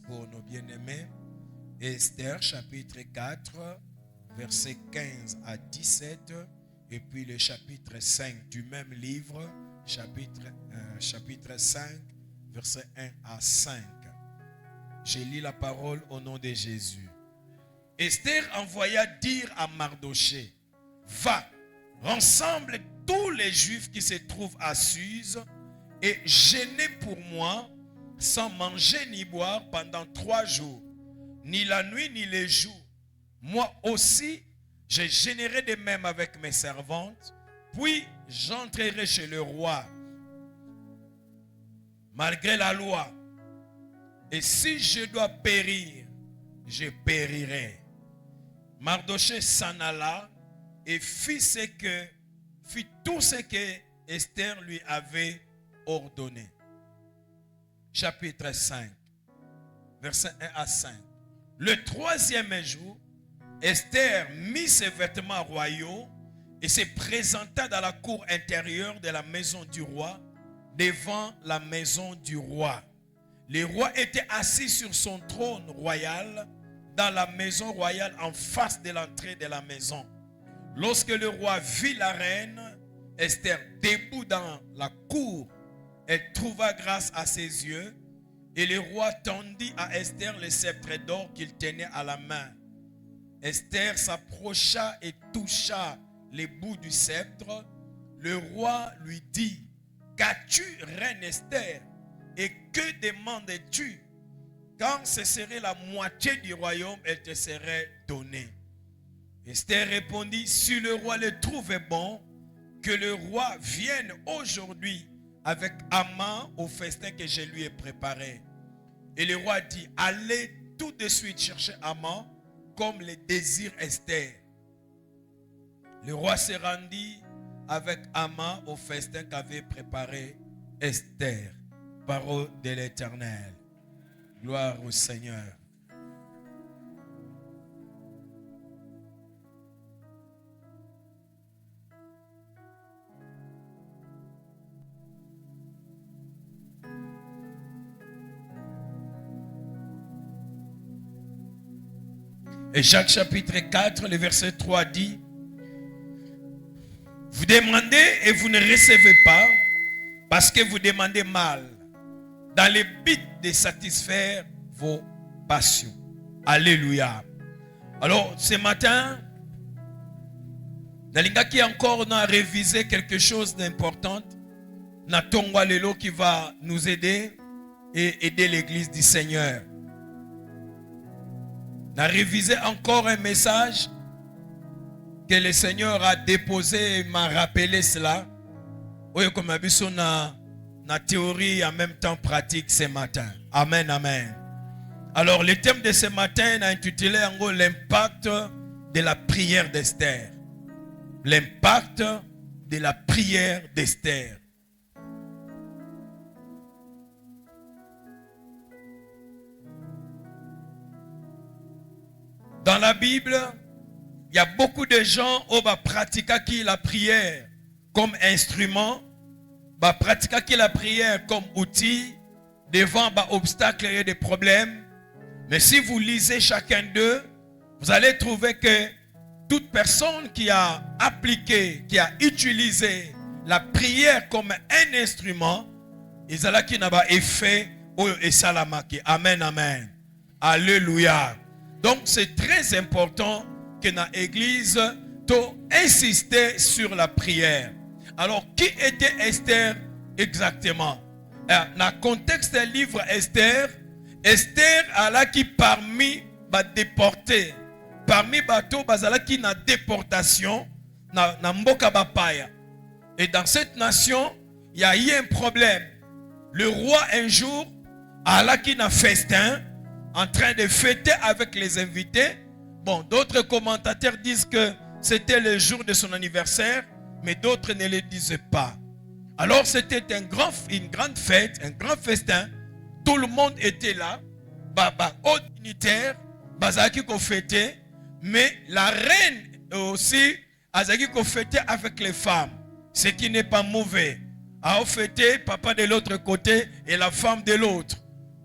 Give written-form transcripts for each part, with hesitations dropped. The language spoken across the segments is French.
Pour nos bien-aimés, Esther chapitre 4, versets 15 à 17, et puis le chapitre 5 du même livre, chapitre 5, versets 1 à 5. Je lis la parole au nom de Jésus. Esther envoya dire à Mardochée: va, rassemble tous les Juifs qui se trouvent à Suse et jeûnez pour moi sans manger ni boire pendant 3 jours, ni la nuit ni les jours. Moi aussi, je jeûnerai de même avec mes servantes, puis j'entrerai chez le roi, malgré la loi. Et si je dois périr, je périrai. Mardochée s'en alla et fit tout ce que Esther lui avait ordonné. Chapitre 5, versets 1 à 5. Le 3e jour, Esther mit ses vêtements royaux et se présenta dans la cour intérieure de la maison du roi, devant la maison du roi. Le roi était assis sur son trône royal dans la maison royale en face de l'entrée de la maison. Lorsque le roi vit la reine Esther debout dans la cour, elle trouva grâce à ses yeux, et le roi tendit à Esther le sceptre d'or qu'il tenait à la main. Esther s'approcha et toucha les bouts du sceptre. Le roi lui dit: qu'as-tu, reine Esther, et que demandes-tu? Quand ce serait la moitié du royaume, elle te serait donnée. Esther répondit: si le roi le trouvait bon, que le roi vienne aujourd'hui avec Haman au festin que je lui ai préparé. Et le roi dit: allez tout de suite chercher Haman comme le désire Esther. Le roi se rendit avec Haman au festin qu'avait préparé Esther. Parole de l'Éternel. Gloire au Seigneur. Et Jacques chapitre 4, le verset 3 dit: vous demandez et vous ne recevez pas, parce que vous demandez mal, dans le but de satisfaire vos passions. Alléluia. Alors, ce matin, Nalingaki encore a révisé quelque chose d'important. Natongwa Lelo qui va nous aider et aider l'église du Seigneur. On a révisé encore un message que le Seigneur a déposé et m'a rappelé cela. Oui, comme na théorie et en même temps pratique ce matin. Amen, amen. Alors, le thème de ce matin a intitulé l'impact de la prière d'Esther. L'impact de la prière d'Esther. Dans la Bible, il y a beaucoup de gens qui pratiquent la prière comme instrument, pratiquent la prière comme outil devant obstacles et des problèmes. Mais si vous lisez chacun d'eux, vous allez trouver que toute personne qui a appliqué, qui a utilisé la prière comme un instrument, ils ont qui n'a pas effet et salamaki. Amen, amen. Alléluia. Donc c'est très important que dans l'église, tu insistes sur la prière. Alors, qui était Esther exactement? Dans le contexte du livre Esther, Esther a qui parmi les déportés, parmi les qui na déportation, na mboka bapaya. Et dans cette nation, il y a eu un problème. Le roi un jour a qui na festin, en train de fêter avec les invités. Bon, d'autres commentateurs disent que c'était le jour de son anniversaire, mais d'autres ne le disaient pas. Alors c'était une grande fête, un grand festin. Tout le monde était là. Haut dignitaire, bazaki ko fêter, mais la reine aussi azaki ko fêter avec les femmes, ce qui n'est pas mauvais. A fêter papa de l'autre côté et la femme de l'autre.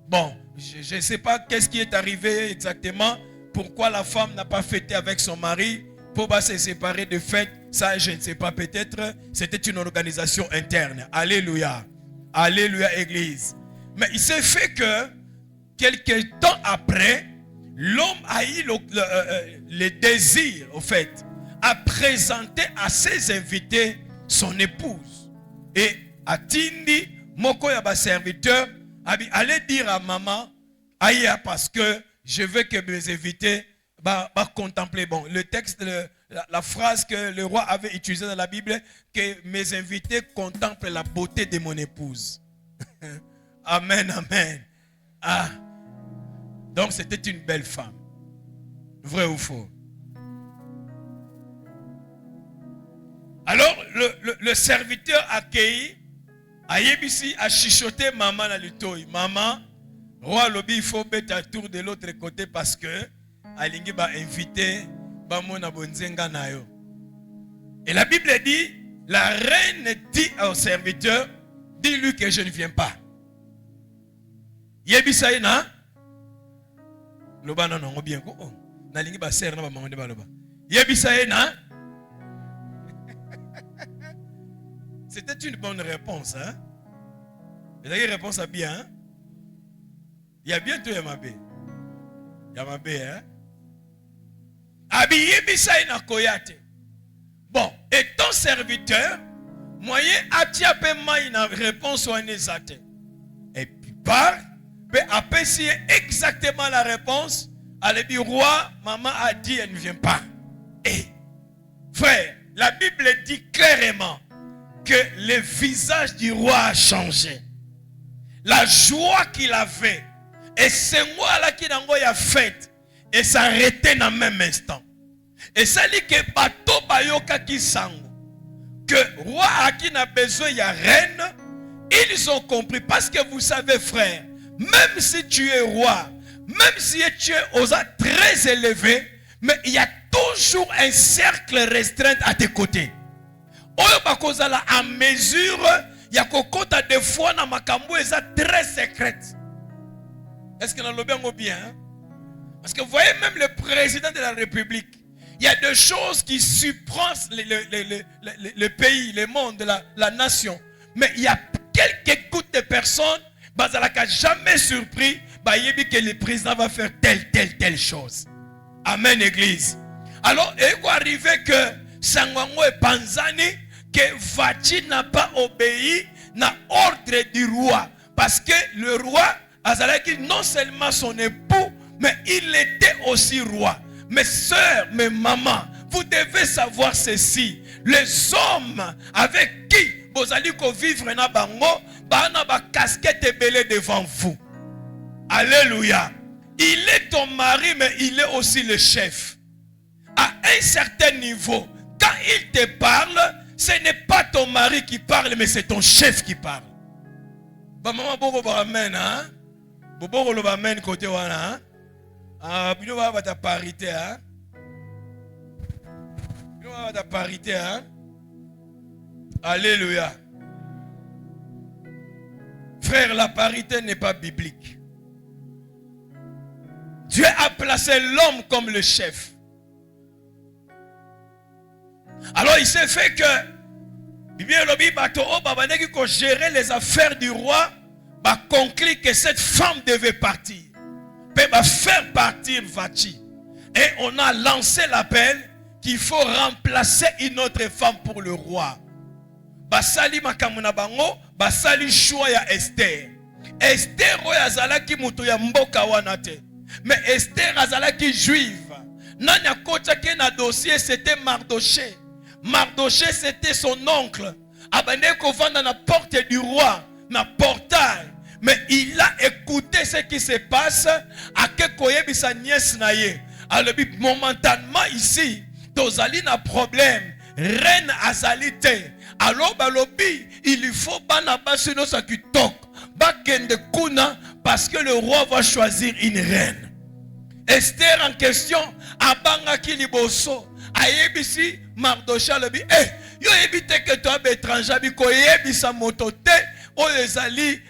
Bon, je ne sais pas qu'est-ce qui est arrivé exactement, pourquoi la femme n'a pas fêté avec son mari, pour pas se séparer de fête, ça je ne sais pas, peut-être c'était une organisation interne. Alléluia. Alléluia Église. Mais il s'est fait que, quelques temps après, l'homme a eu le désir, au fait, à présenter à ses invités son épouse. Et Atindi, Moko Yaba serviteur, allez dire à maman, aïe, parce que je veux que mes invités contempler. Bon, le texte, la phrase que le roi avait utilisée dans la Bible, que mes invités contemplent la beauté de mon épouse. Amen, amen. Ah. Donc c'était une belle femme. Vrai ou faux? Alors le serviteur accueilli a yébisi a chuchoté maman na litoi. Maman, roi lobby, il faut mettre un tour de l'autre côté parce que alingi ba invité ba mona bonzenga na yo. Et la Bible dit, la reine dit au serviteur, dis-lui que je ne viens pas. Yebisa ina loba na ngo bien ko na lingi ba ser na ba maman de ba loba. Yebisa ina. C'était une bonne réponse, hein? Vous avez une réponse à bien, hein? Il y a bientôt Yamabé. Yamabé, hein? Abiyebisa ina koyate. Bon, et ton serviteur, moyen atiapema une réponse ou une. Et puis part, mais après si exactement la réponse, elle dit roi, maman a dit elle ne vient pas. Et frère, la Bible dit clairement que le visage du roi a changé. La joie qu'il avait, et c'est moi là qui a fait, et s'arrêtait dans le même instant. Et ça dit que bateau bayoka qui sang, que roi à qui n'a besoin, il y a reine, ils ont compris. Parce que vous savez, frère, même si tu es roi, même si tu es aux âges très élevés, mais il y a toujours un cercle restreint à tes côtés. À mesure, il y a des fois dans ma cambo très secrète. Est-ce que nous l'avons bien? Parce que vous voyez, même le président de la République, il y a des choses qui surprennent le pays, le monde, la nation. Mais il y a quelques gouttes de personnes qui n'ont jamais surpris que le président va faire telle chose. Amen, Église. Alors, il va arriver que Sangwango et Panzani, que Vachi n'a pas obéi à l'ordre du roi. Parce que le roi, non seulement son époux, mais il était aussi roi. Mes soeurs, mes mamans, vous devez savoir ceci. Les hommes avec qui vous allez vivre na bango, na ba casquette belée devant vous. Alléluia. Il est ton mari, mais il est aussi le chef. À un certain niveau, quand il te parle, ce n'est pas ton mari qui parle, mais c'est ton chef qui parle. Maman, beaucoup amen, hein? Beaucoup le amen côté wana, hein? Ah, puis nous va ta parité, hein? Nous va ta parité, hein? Alléluia. Frère, la parité n'est pas biblique. Dieu a placé l'homme comme le chef. Alors il s'est fait que gérer les affaires du roi, conclut que cette femme devait partir. Peut faire partir Vachi. Et on a lancé l'appel qu'il faut remplacer une autre femme pour le roi. Basali makamuna bango, basali choix ya Esther. Esther oyazalaki mutu ya mboka wanate. Mais Esther azalaki juive. Nanya kocha ke na dossier c'était Mardoché. Mardoché c'était son oncle. Abandé kovanda na porte du roi, na portail. Mais il a écouté ce qui se passe à Kekoyebi sa nièce naye. Alors momentanément ici, tozali na problème. Reine azalite. Alors balobi, il faut banabasi no sakitok. Bakende kuna parce que le roi va choisir une reine. Esther en question, abanga ki liboso. Ayebisi Mardoché lobi, yo ebite que toi étranger bi ko yebisa motote o ezali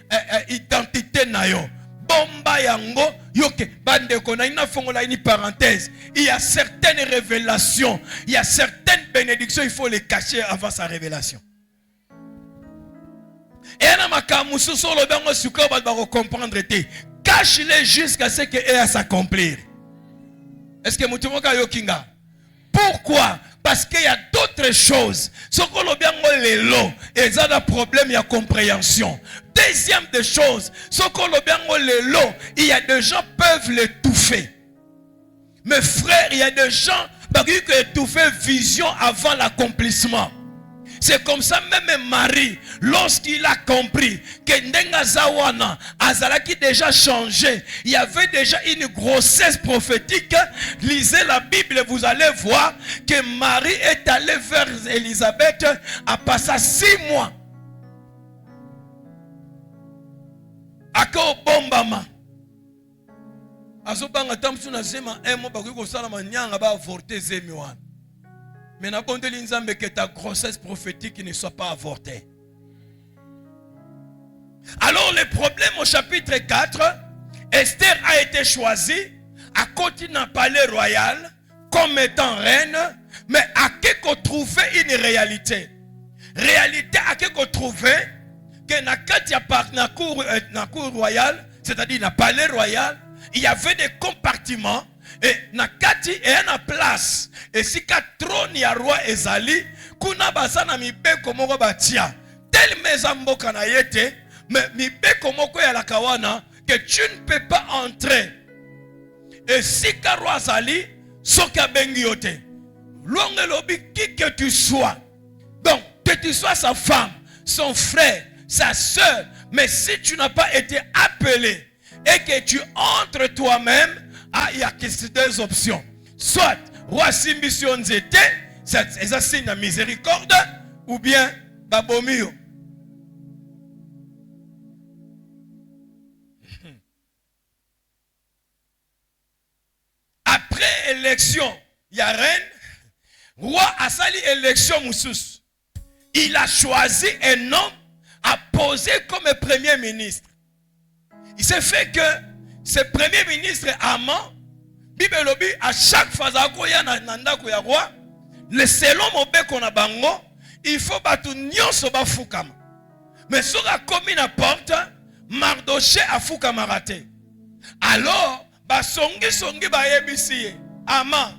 identité na yo. bomba yango yoke bande konaina fongola une parenthèse. Il y a certaines révélations, il y a certaines bénédictions, il faut les cacher avant sa révélation. Et on a makamusu sur le bango suka ba comprendre te. Cache-les jusqu'à ce que ait à s'accomplir. Est-ce que mutumoka yokinga? Pourquoi? Parce qu'il y a d'autres choses. Ce qu'on a bien lelo, et ça a un problème, il y a compréhension. Deuxième des choses, ce qu'on a bien lelo, il y a des gens qui peuvent l'étouffer. Mes frères, il y a des gens qui peuvent étouffer vision avant l'accomplissement. C'est comme ça même Marie, lorsqu'il a compris que Ndenga Zawana Azalaki déjà changé, il y avait déjà une grossesse prophétique. Lisez la Bible, vous allez voir que Marie est allée vers Élisabeth à passer 6 mois. Ako bombama. Azobanga tamsu na zema emo bakiko sala manyanga ba avorter zemiwan. Mais n'a pas de que ta grossesse prophétique ne soit pas avortée. Alors le problème au chapitre 4, Esther a été choisie à continuer un palais royal comme étant reine, mais à qui qu'on trouvait une réalité. Réalité à qui qu'on trouvait que na cour royal, c'est-à-dire na palais royal, il y avait des compartiments. Et nakati et na place et si ka trône ya roi ezali kuna basana mibeko moko batia tel mezamboka na yete mais mibeko moko ya la kawana que tu ne peux pas entrer et si ka roi ezali soka bengi yote longue lobi qui que tu sois, donc que tu sois sa femme, son frère, sa soeur, mais si tu n'as pas été appelé et que tu entres toi-même, il y a deux options. Soit, roi Simbision Zete, c'est un signe de miséricorde, ou bien Babomio. Après élection, il y a reine, roi a sali élection Moussous. Il a choisi un homme à poser comme premier ministre. Il s'est fait que ce premier ministre Amant, Bibelobi, à chaque fois que roi, le selon mon a bango, il faut battre nyonso ba fukama. Mais sur la commune à porte, Mardoché a fukama raté. Alors, ba songi ba yebisi Amant,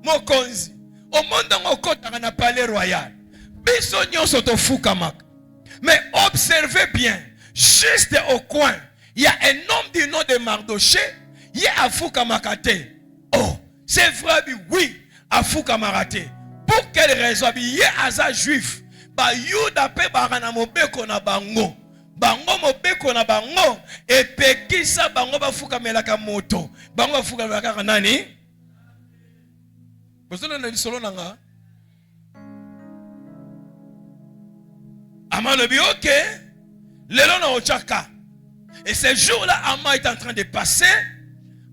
mokonzi, au monde on kota na palais royal. Biso nyonso to fukama. Mais observez bien, juste au coin, il y a un homme du nom de Mardoché, il y a Afouka Makate. Oh, c'est vrai, oui, Afouka Makate. Pour quelle raison? Il y a Aza juif. Ba Yuda pe barana mobeko na bango. Bango mobeko na bango. Et pekisa bango bafuka melaka moto. Bango bafuka melaka nani? Bozona na lisolo nanga. Amalobi ok. Lelo na ochaka. Et ce jour-là, Ama est en train de passer.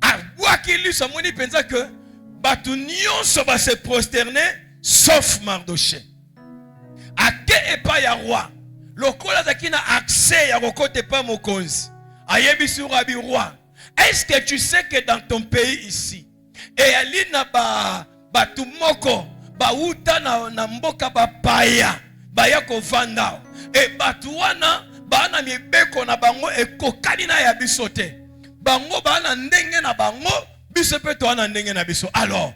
À Boakili, ça m'a dit que Batunion va se prosterner, sauf Mardoché. À quel pas y a roi? Le kola qui n'a accès à côté pas mokonzi. Ayebi sur Rabi roi. Est-ce que tu sais que dans ton pays ici, et alina ba tumoko, ba uta na mboka ba paya, ba yako vanda, et batuana bana mibeko na bango ekokani na ya biso te. Bango bana ndenge na bango biso pe to na ndenge na biso. Alors,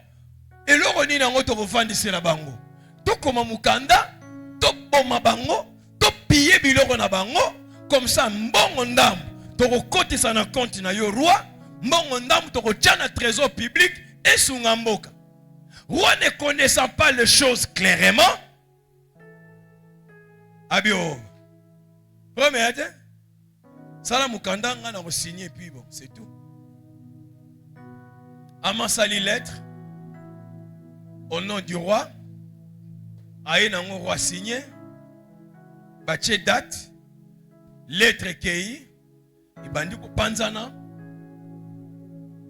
eloko nini nango to kovandisa na bango? To koma mukanda, to boma bango, to piller biloko na bango comme ça mbongo ndambo to kokotisa na compte na yo roi, mbongo ndambo to kotia na trésor public et sunga mboka. Roi ne connaissant pas les choses clairement, abio premier, ça la mukanda nga na signer puis bon, c'est tout. Ama sali lettre au nom du roi. Aye na ngo roi signé. Bache date. Lettre kei. Ibandi ko panzana.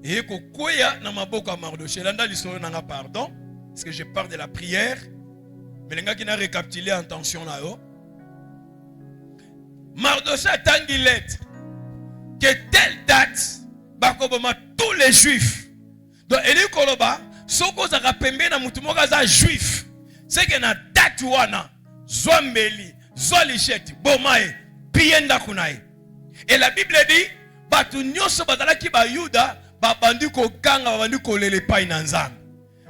Et ko koya na maboko Mardoché. Landa lisolo nanga pardon parce que je parle de la prière. Mais les gars qui n'a récapitulé intention là haut. Mardoché a tangi lettre que telle date bakoboma tous les juifs. Donc eli koloba soko za kapembe na mutu moko za juif. C'est que na date wana zombeli, zolicheti, bomae, pienda kunae. Et la Bible dit batu nyonso bazalaki ba Yuda babandi ko kanga babandi ko lele pai na Nzambe.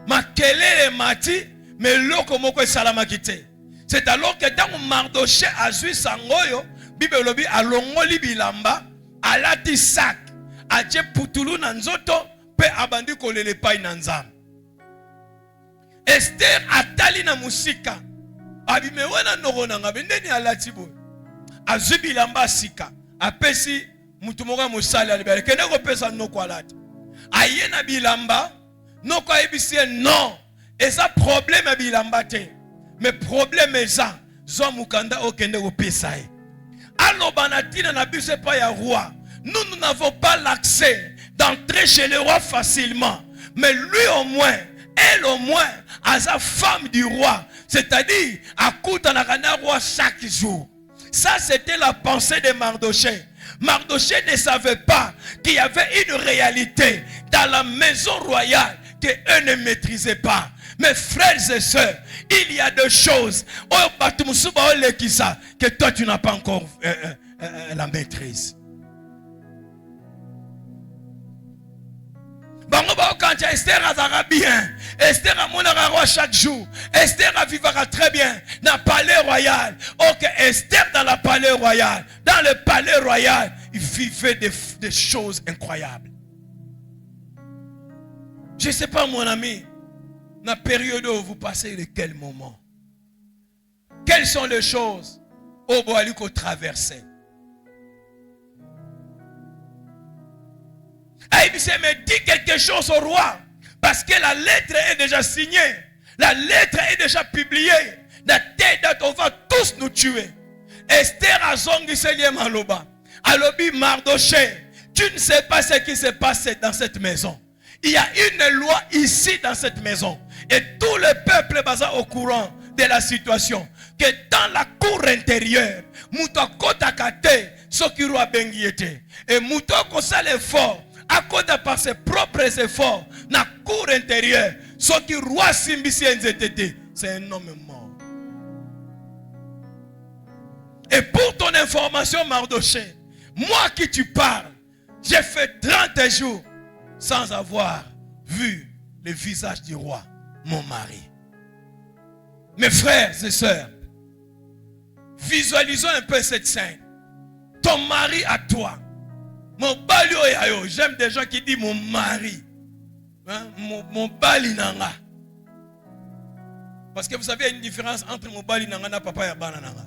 Makelele mati mais loko moko salama kite. C'est alors que dans Mardoché a zui sangoyo, Bible lobi alongoli bilamba, alati sak, aje putulu na nzoto, pe abandi kolele pai na Nzambe. Esther atali na musika, abimewena norona ngabe ndeni alati boy. Azui bilamba sika, apesi mutu moko musali alibere kende ko pesa noko alati. Aye na bilamba, noko ayebisie non, eza problème bilamba te. Mais problème est ça. Zomukanda okende opesai. Alobanatine na bise pas ya roi. Nous n'avons pas l'accès d'entrer chez le roi facilement. Mais lui au moins, elle au moins, à sa femme du roi. C'est-à-dire, à Koutanakana roi chaque jour. Ça, c'était la pensée de Mardoché. Mardoché ne savait pas qu'il y avait une réalité dans la maison royale qu'eux ne maîtrisaient pas. Mes frères et sœurs, il y a des choses que toi tu n'as pas encore la maîtrise. Quand Esther a bien, Esther a mon roi chaque jour, Esther a vivra très bien dans le palais royal. Ok, Esther dans le palais royal, dans le palais royal, il vivait des choses incroyables. Je ne sais pas mon ami. Dans la période où vous passez de quel moment? Quelles sont les choses où vous allez traverser? Aïbissé me dit quelque chose au roi. Parce que la lettre est déjà signée. La lettre est déjà publiée. La tête on va tous nous tuer. Esther a zongi selie maloba. Alobi Mardoché. Tu ne sais pas ce qui s'est passé dans cette maison. Il y a une loi ici dans cette maison. Et tout le peuple est au courant de la situation. Que dans la cour intérieure, Moutokota Kate, Sokiru Bengiete. Et Moutoko sait l'effort, à cause par ses propres efforts, dans la cour intérieure, Sokiru Simbisi Nzetete. C'est un homme mort. Et pour ton information, Mardoché, moi qui tu parles, j'ai fait 30 jours sans avoir vu le visage du roi, mon mari. Mes frères et sœurs, visualisons un peu cette scène. Ton mari à toi. Mon bali oyayo, j'aime des gens qui disent mon mari. Hein? Mon bali nanga. Parce que vous savez, il y a une différence entre mon bali nanga et papa yabana nanga.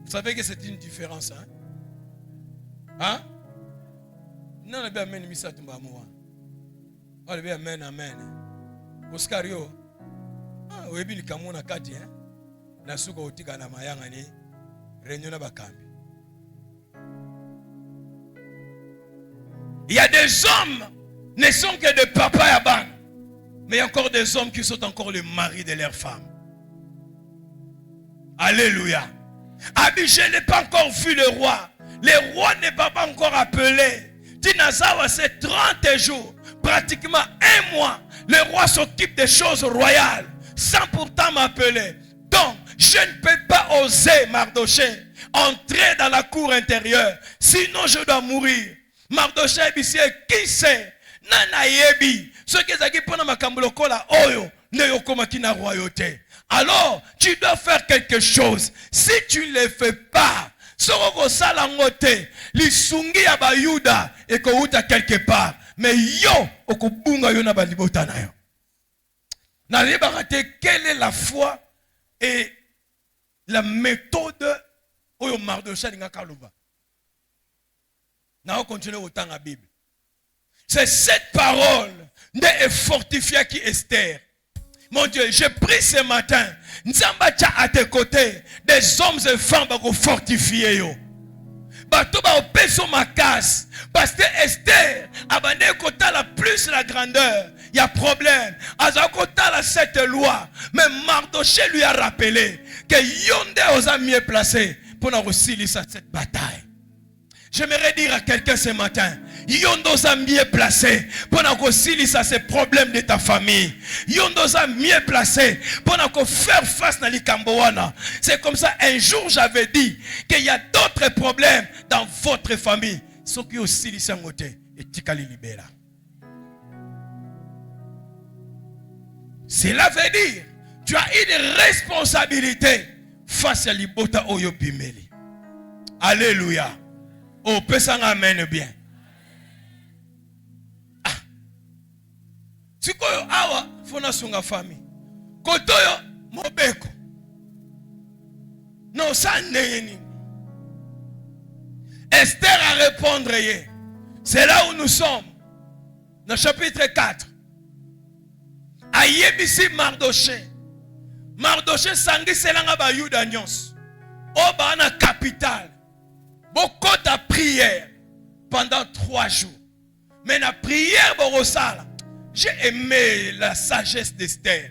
Vous savez que c'est une différence. Hein? Hein? Non, on a bien mis ça tout le monde. On a bien amen, amen. Oscario, ah, on a bien kamona kati, hein. Na suko otika na mayanga ni réunion na bakambi. Il y a des hommes ne sont que des papas yaban, mais il y a encore des hommes qui sont encore les maris de leurs femmes. Alléluia. Abi, je n'ai pas encore vu le roi. Le roi n'est pas encore appelé. Dinazawa, c'est 30 jours, pratiquement un mois. Le roi s'occupe des choses royales sans pourtant m'appeler. Donc, je ne peux pas oser, Mardoché, entrer dans la cour intérieure. Sinon, je dois mourir. Mardoché, qui sait? Nana yebi. Ce qui est pour la oyo, ne yokomaki na royauté. Alors, tu dois faire quelque chose. Si tu ne le fais pas, Soroko salangote, lisungi ya bayuda et kouta quelque part. Mais yo, okubunga yo na balibota na yo. N'allez quelle est la foi et la méthode oyo Mardoché linga kaluba. Na on continue autant la Bible. C'est cette parole de fortifier qui Esther. Mon Dieu, j'ai pris ce matin. Nzamba tcha à tes côtés. Des hommes et femmes pour fortifier yo. Bato ba opeso makas. Parce que Esther a bandé kota la plus la grandeur. Il y a problème. Aza kota la cette loi. Mais Mardoché lui a rappelé que Yonde osa mieux placé pour nous réussir cette bataille. J'aimerais dire à quelqu'un ce matin, Yondo a mieux placé pour ça ces problèmes de ta famille. Yondo a mieux placé pour faire face à l'Ikamboana. C'est comme ça, un jour j'avais dit qu'il y a d'autres problèmes dans votre famille. Ce qui aussi les sangoté et Tikali libéra. Cela veut dire, tu as une responsabilité face à l'Ibota Oyo Bimeli. Alléluia. Oh, personne amène bien. Ah. Tu koyo awa fona sunga famille. Kotoyo mobeko. Non, ça n'est. Esther a répondre. C'est là où nous sommes. Dans le chapitre 4. Ayebisi Mardoché. Mardoché sangi selanga ba Yuda nyons. Oba na capitale. Beaucoup de prière pendant 3 jours. Mais la prière, j'ai aimé la sagesse d'Esther.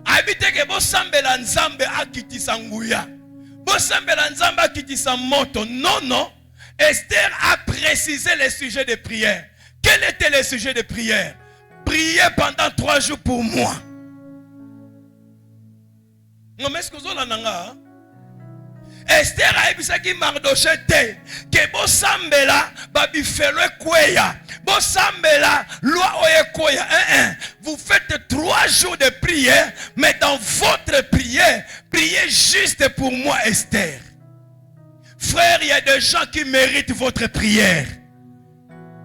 Habite que vous semblez l'ensemble à quitter Sangouya. Vous semblez l'ensemble à quitter sa moto. Non, non. Esther a précisé les sujets de prière. Quel était le sujet de prière? Prier pendant 3 jours pour moi. Non, mais est-ce que vous avez Esther a dit que Mardoché te que bo sambela babi felo kweya bo sambela loi oye kweya vous faites 3 jours de prière mais dans votre prière priez juste pour moi Esther. Frère, il y a des gens qui méritent votre prière.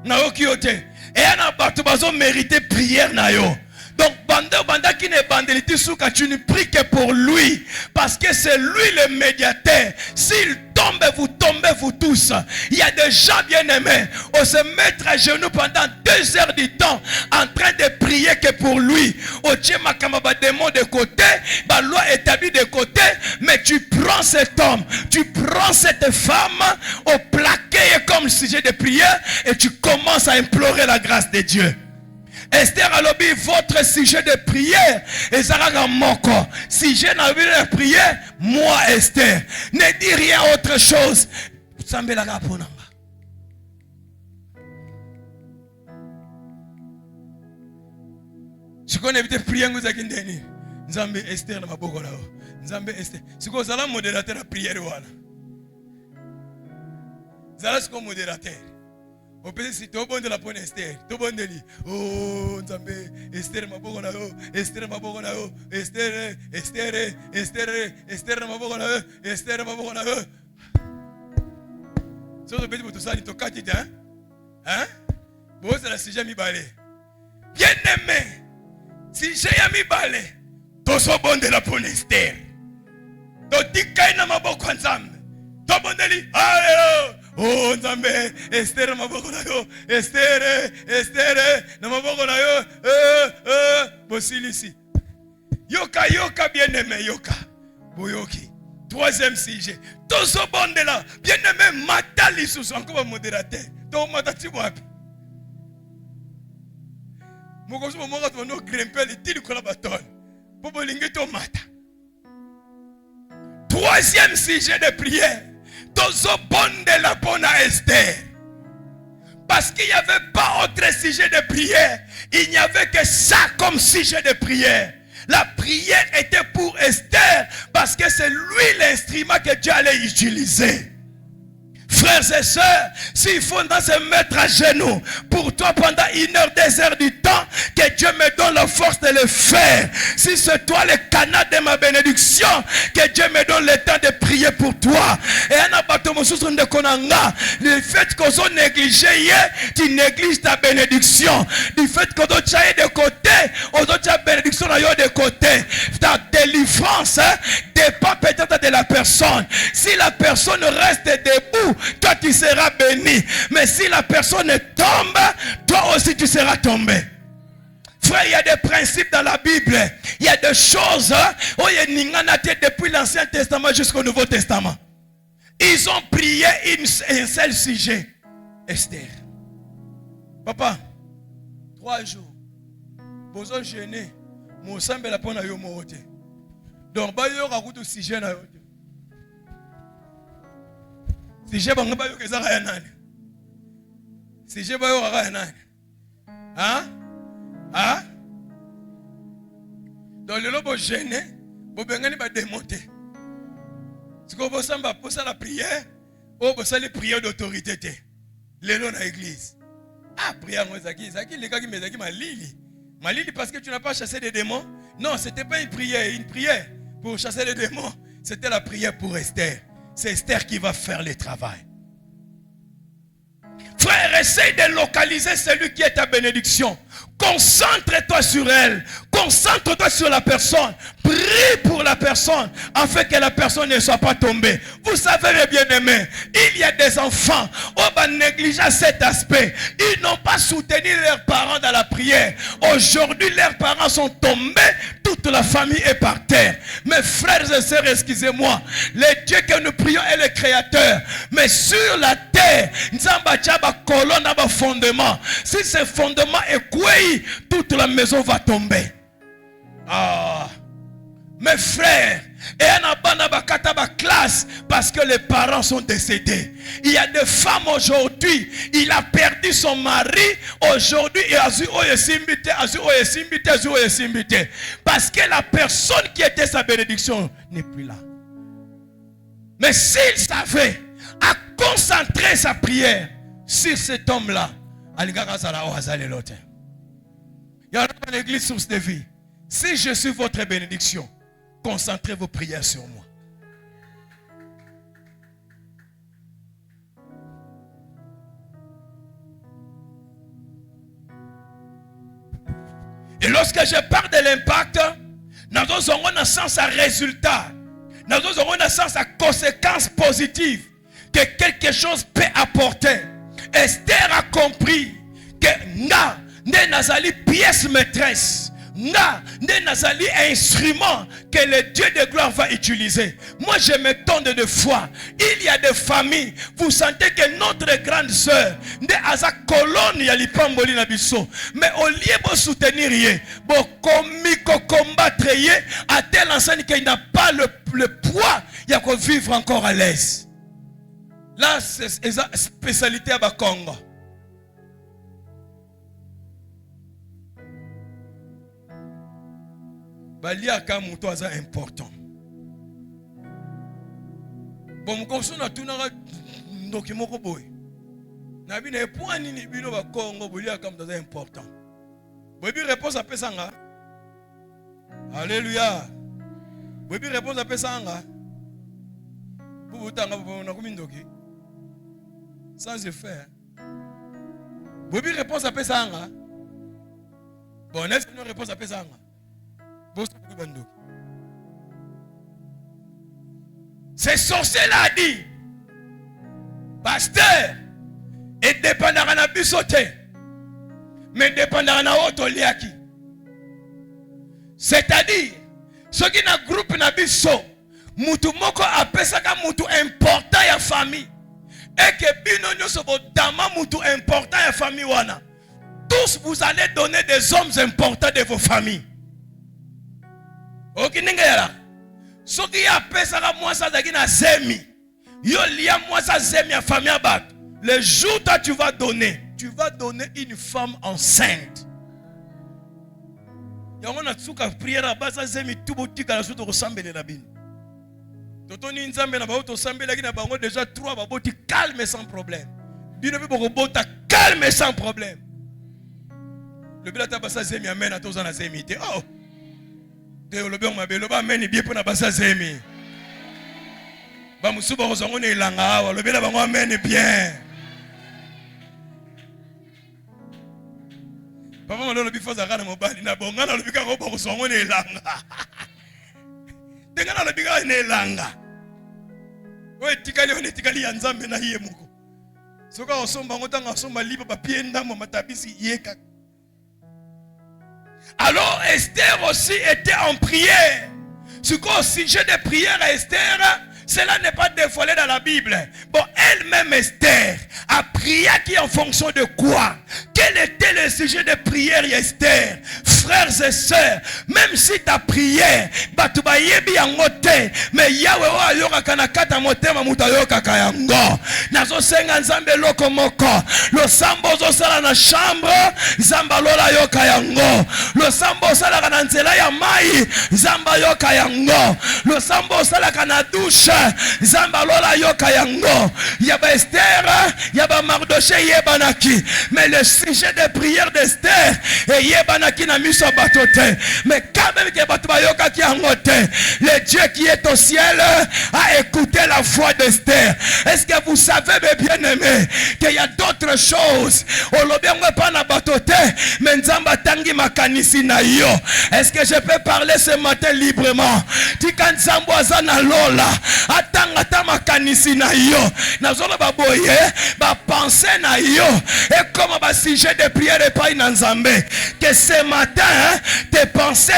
Na okiote et ana batu bazo mériter prière na yo. Donc, banda qui ne bandeliti souka, tu ne pries que pour lui. Parce que c'est lui le médiateur. S'il tombe, vous tombez, vous tous. Il y a des gens bien aimés. On se mettre à genoux pendant 2 heures du temps en train de prier que pour lui. Au tchema kamaba démon de côté, la loi établie de côté. Mais tu prends cet homme, tu prends cette femme au plaqué comme sujet de prière et tu commences à implorer la grâce de Dieu. Esther a lobby votre sujet de prière et Zaraga Moko. Si j'ai envie de prier, moi Esther, ne dis rien autre chose. Sambela ponanga. Je connais peut-être prier nous akindeni. Nzambe Esther na maboko lao. Nzambe Esther. Siko zala modérateur à prière wala. Zala siko modérateur. On peut dire si tu as de la bonne Esther, tu as de oh, Nzambe, Esther maboko na yo, Esther maboko na yo, Esther, Esther, Esther, Esther maboko na yo, Esther maboko na yo. Si on peut dire tout ça, il te cache, hein? Bon, c'est la sujet mi balé. Bien aimé, si j'ai mi balé, tu sois bon de la bonne Esther. Tu dis qu'il na maboko Nzambe, tu as bon de li, alléluia. Oh Nzambe, Esther maboko na yo, Esther, Esther, na maboko na yo, bosilisi. Yoka, yoka bien aimé, yoka. Boyoki. 3e sujet. Tout ce bon de là, bien aimé, matali sous encore modérateur. Donc matati wapi. Mokoso moka to no grimper le tili kola baton. Popo lingi to mata. 3e sujet de prière. De la bonne Esther. Parce qu'il n'y avait pas autre sujet de prière. Il n'y avait que ça comme sujet de prière. La prière était pour Esther parce que c'est lui l'instrument que Dieu allait utiliser. Frères et sœurs, s'il faut se mettre à genoux pour toi pendant 1 heure, 2 heures du temps, que Dieu me donne la force de le faire. Si c'est toi le canal de ma bénédiction, que Dieu me donne le temps de prier pour toi. Et le fait qu'on soit négligé, tu négliges ta bénédiction. Du fait qu'on doit de côté, on doit ta bénédiction de côté. Ta délivrance dépend peut-être de la personne. Si la personne reste debout, toi tu seras béni. Mais si la personne tombe, toi aussi tu seras tombé. Frère, il y a des principes dans la Bible. Il y a des choses depuis l'Ancien Testament jusqu'au Nouveau Testament. Ils ont prié un seul sujet. Esther. Papa, 3 jours. Bozo gêné. Mon semble la pona yo mote. Donc, ba yo rakutu sujet na yo. Sujet banga ba yo kezaka ya nani. Si je vais au Rana. Hein? Hein? Dans le lobo gêné, vous va démonter. Si vous avez la prière, vous avez la prière d'autorité. Les noms dans l'église. Ah, prière, moi, Zaki, les gars qui me disent Malili. Malili parce que tu n'as pas chassé des démons. Non, ce n'était pas une prière pour chasser les démons. C'était la prière pour Esther. C'est Esther qui va faire le travail. Frère, essaye de localiser celui qui est ta bénédiction. Concentre-toi sur elle. Concentre-toi sur la personne. Prie pour la personne afin que la personne ne soit pas tombée. Vous savez les bien-aimés, il y a des enfants qui va négliger cet aspect. Ils n'ont pas soutenu leurs parents dans la prière. Aujourd'hui, leurs parents sont tombés. Toute la famille est par terre. Mes frères et sœurs, excusez-moi. Le Dieu que nous prions est le Créateur. Mais sur la terre, Nzamba Tchaba colonne à fondement. Si ce fondement est couillé, toute la maison va tomber. Ah, mes frères, et un classe parce que les parents sont décédés. Il y a des femmes aujourd'hui, il a perdu son mari aujourd'hui parce que la personne qui était sa bénédiction n'est plus là. Mais s'il savait à concentrer sa prière sur cet homme-là, il y a une église source de vie. Si je suis votre bénédiction, concentrez vos prières sur moi. Et lorsque je parle de l'impact, nous avons un sens à résultat. Nous avons un sens à conséquences positives que quelque chose peut apporter. Esther a compris que n'est nazali pièce maîtresse. N'est nazali instrument que le Dieu de gloire va utiliser. Moi je me donne de foi. Il y a des familles, vous sentez que notre grande sœur n'est à sa colonne ya lipamboli na biso, mais au lieu de soutenir yé, bon combattre yé, à tel enseigne qu'il n'a pas le poids, il y a qu'on vivre encore à l'aise. Là c'est la spécialité à Bakongo. Balia kamuto aza important. Bon mkoso na tunaka ndoki moko boy. Na bina epwani ni bino ba Congo balia kamuto aza important. Bobi réponse à pesanga. Alléluia. Bobi réponse à pesanga. Bubutanga na kumindoki. Sans effet. Bobi réponse à pesanga. Bon, est-ce que nous réponse à pesanga? C'est sorcier-là a dit, pasteur, et dépendant de bisoté, mais dépendant de autre liaki. C'est-à-dire, ceux qui ont groupe na biso, mutu moko apesaka mutu important ya famille, et que bino nyoso bodama mutu important ya famille wana. Tous vous allez donner des hommes importants de vos familles. Ok, n'engaya. Ce qui a pesé à moi ça d'agina zemi. Yo lia moi ça zemi à famille abat. Le jour où tu vas donner une femme enceinte. Yango na tsuka prière à basa zemi tout botika na soto ressemble na bin. Totoni nzambe na ba auto semble la na bango déjà 3 ba boti calme sans problème. Bino bi boko bota calme sans problème. Le bilata basa zemi amène à tous en zemi. Oh. Le bien ma belle, meni bien pour na basa zemi. Ba musuba ozango ne ilanga wa, le bien bango ameni bien. Papa mo lo bifoza kana mobali na bonga na lo bika ko ozango ne ilanga. Denga na lo bika ne ilanga. O etikali ya nzambe na hiye muko. Soka osomba ngotanga osomba liba ba pie ndamo matabisi yeka. Alors Esther aussi était en prière. Ce qu'au sujet de prière à Esther, cela n'est pas dévoilé dans la Bible. Bon, elle-même Esther a prié qui en fonction de quoi? Quel était le sujet de prière Esther? frères et sœurs, même si ta prière, batu ba yebi yango te, mais Yahweh o ayoka kana kata motema muta yoka kayango. Nazo senga nzambe loko moko. Lo sambo zo sala na chambre, nzamba lola yoka yango. Lo sambo sala kana nzela ya mai, nzamba yoka yango. Lo sambo sala kana douche, nzamba lola yoka yango. Yaba Esther, yaba Mardoché yebanaki. Mais le sujet de prière d'Esther et yebanaki na miso batote. Mais quand même que batoba yoka ki angote, le Dieu qui est au ciel a écouté la voix d'Esther. Est-ce que vous savez, mes bien-aimés, qu'il y a d'autres choses? Est-ce que je peux parler ce matin librement? Et comme un sujet de prière et pas une Nzambe, que ce matin tes pensées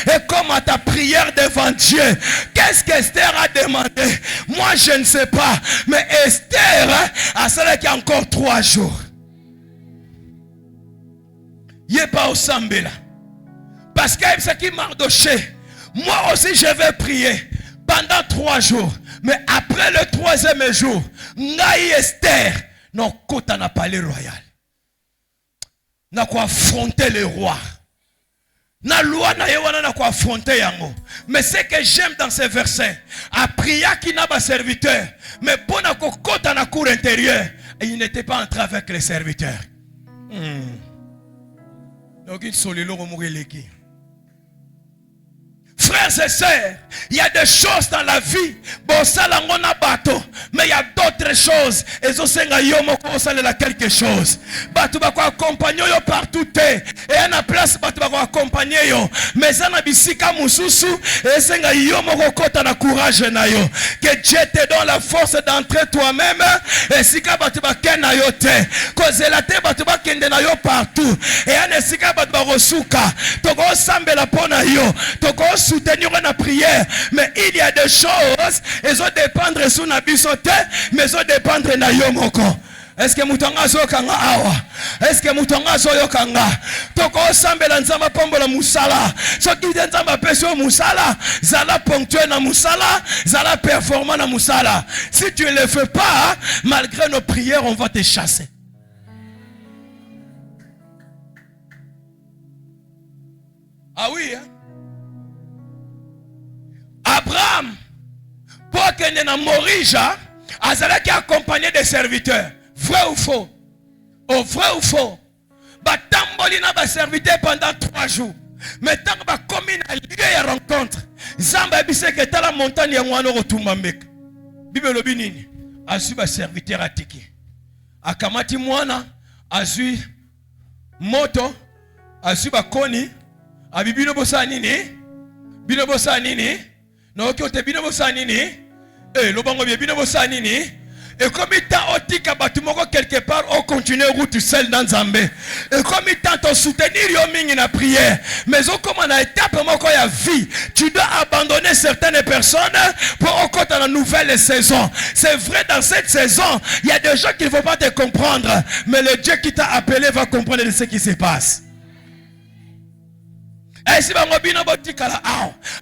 et comme ta prière devant Dieu. Qu'est-ce qu'Esther a demandé? Moi je ne sais pas, mais Esther a cela qui a encore 3 jours. Il n'est pas au Sambela. Parce qu'il ce qui Mardoché. Moi aussi je vais prier pendant 3 jours. Mais après le 3e jour, Ngai Esther, non, côté n'a palais royal. N'a quoi affronter le roi. Na loi na yewana na quoi affronter yango. Mais ce que j'aime dans ces versets, a prié qui n'a pas serviteur, mais pour na kokota na cour intérieure, et il n'était pas entré avec les serviteurs. Donc il solilo romureleki. Frères et sœurs, il y a des choses dans la vie. Bon, ça là on a bateau, mais il y a d'autres choses. Et ça c'est quelque chose. Bateau va accompagner yo partout et à la place bateau va accompagner yo. Mais ça na bisika mususu et c'est nga yo moko kota na courage na yo. Que Dieu te donne la force d'entrer toi-même et sika bateau va kena yo te. Cause la te bateau va kende na yo partout. Et à sika bateau va rosuka. Toko sambela pona yo. Toko soutenir la prière, mais il y a des choses, elles ont dépendre sous na bisote, mais elles ont dépendre na yomoko. Est-ce que mutonga zo kanga awa? Est-ce que mutonga zo yo kanga? Toko sambela nzamba pombola musala. So ki nzamba peso musala, zala ponctuel na musala, zala performant na musala. Si tu ne le fais pas, malgré nos prières, on va te chasser. Ah oui, hein? Abraham, pour qu'il ne Morija, Azala qui accompagné des serviteurs. Vrai ou faux? Oh, vrai ou faux? Batambolina va serviteur pendant 3 jours. Mais tant que comme une lieu de rencontre, Zamba bise que ta la montagne ya mwana rotumba mbeka. Bible lobinini, azu ba serviteur atiki. Akamati mwana, azu moto, azu ba koni, abibino bosa nini? Bino bosa nini? Non, qui te bino bosa nini? Le bango bino bosa nini? Et comme il t'a otika batumoko quelque part, on continue route seul dans Zambé. Et comme il t'a ton soutenir yoming na prière, mais on comme on a étape moko ya vie, tu dois abandonner certaines personnes pour encore dans la nouvelle saison. C'est vrai dans cette saison, il y a des gens qui ne vont pas te comprendre, mais le Dieu qui t'a appelé va comprendre de ce qui se passe.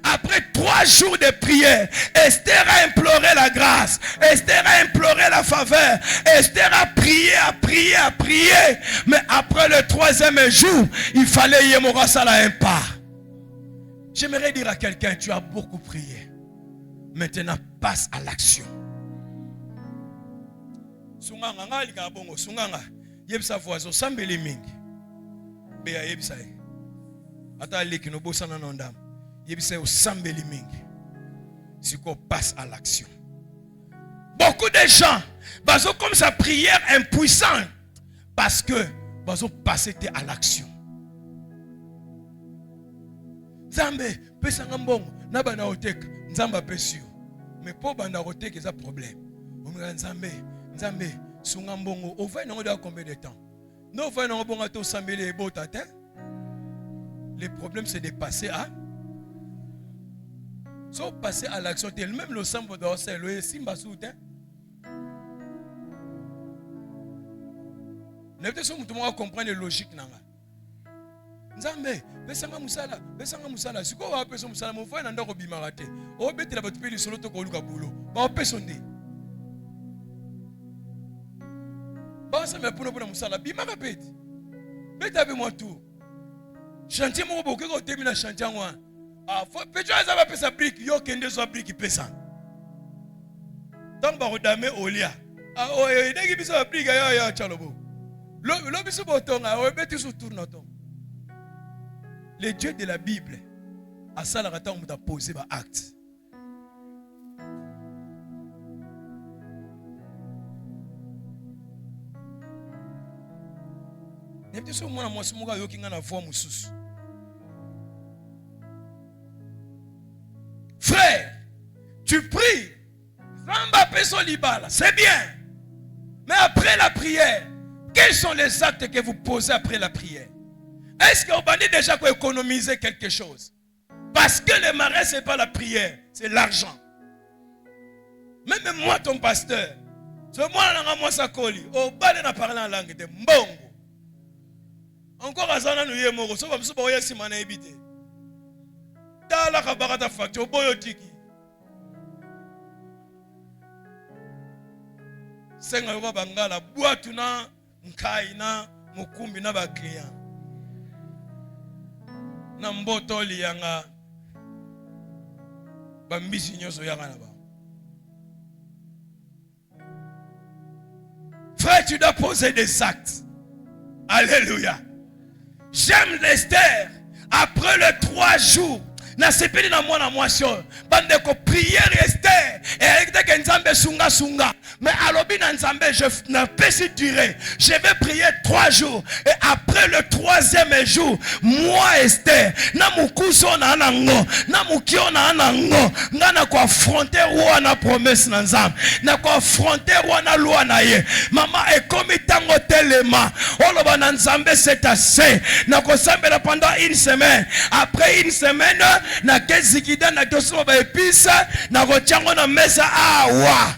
Après 3 jours de prière, Esther a imploré la grâce, Esther a imploré la faveur, Esther a prié, mais après le 3e jour, il fallait Yemora Sala un pas. J'aimerais dire à quelqu'un, tu as beaucoup prié, maintenant passe à l'action. Sunganga ngali kabongo, sunganga yebsa voisin sambeli mingi. Beya yebsa. Atali no bosana nondam. Yebisa au sambeli mingi. Si qu'on passe à l'action. Beaucoup de gens baso comme sa prière impuissante parce que baso passer à l'action. Nzambe pesa ngambongo na bana oteka nzamba pesio. Mais pour bana oteka ça problème. Omga nzambe sunga mbongo au fait non de combien de temps? Non fait non bonga to sambeli e botata. Le problème c'est de passer à so passer à l'action. Même le sambo doit se le simba soutien. Ne peut-être que tout le monde comprendre la logique nanga. Nzambe, besanga musala. Siko wa peso musala mo fa na ndako bimaka te. O betela batu pe lisolo to ko luka bulo. Ba peso ndi. Ba sa me pona musala bimaka peti. Beta be mo tout. Chantier mo boke ko termina chantier ngwa. Ah, faut pejo za ba pesa brique yo kende zo brique pesa. Tant ba rodame olia. Ah o e deki biso brique yo chalobo. Lo biso botonga o beti sou tournoton. Le Dieu de la Bible a ça la rata on t'a posé ba acte. Frère, tu pries, c'est bien. Mais après la prière, quels sont les actes que vous posez après la prière? Est-ce que vous avez déjà économiser quelque chose? Parce que le marais, ce n'est pas la prière, c'est l'argent. Même moi, ton pasteur, c'est moi, ça colle. Au bas, on a parlé en langue de mbongo. Encore à Zana, nous y sommes morts. Sauf que nous sommes si mané évité. Dans la cabarata facture, boyotiki. 5 euros bangala, boîte na, nkaina, mukumbi na ba client. Na mboto lianga bambisi nyoso yanga na ba. Frère, tu dois poser des actes. Alléluia. J'aime l'Esther. Après les 3 jours, na sepeli na mwana mwasio bande ko prière Esther et avec des nzambe sunga mais alobi na nzambe je na pesi durer, je vais prier 3 jours et après le 3e jour moi Esther na mukuso na nango na mukio na nango ngana ko affronter roi na promesse na nzambe na ko affronter roi na loi na ye mama e komi tango telema oloba na nzambe c'est assez na ko sambela pendant 1 semaine. Après 1 semaine na kezikida na tosoma ba épice na kochango na mesa awa.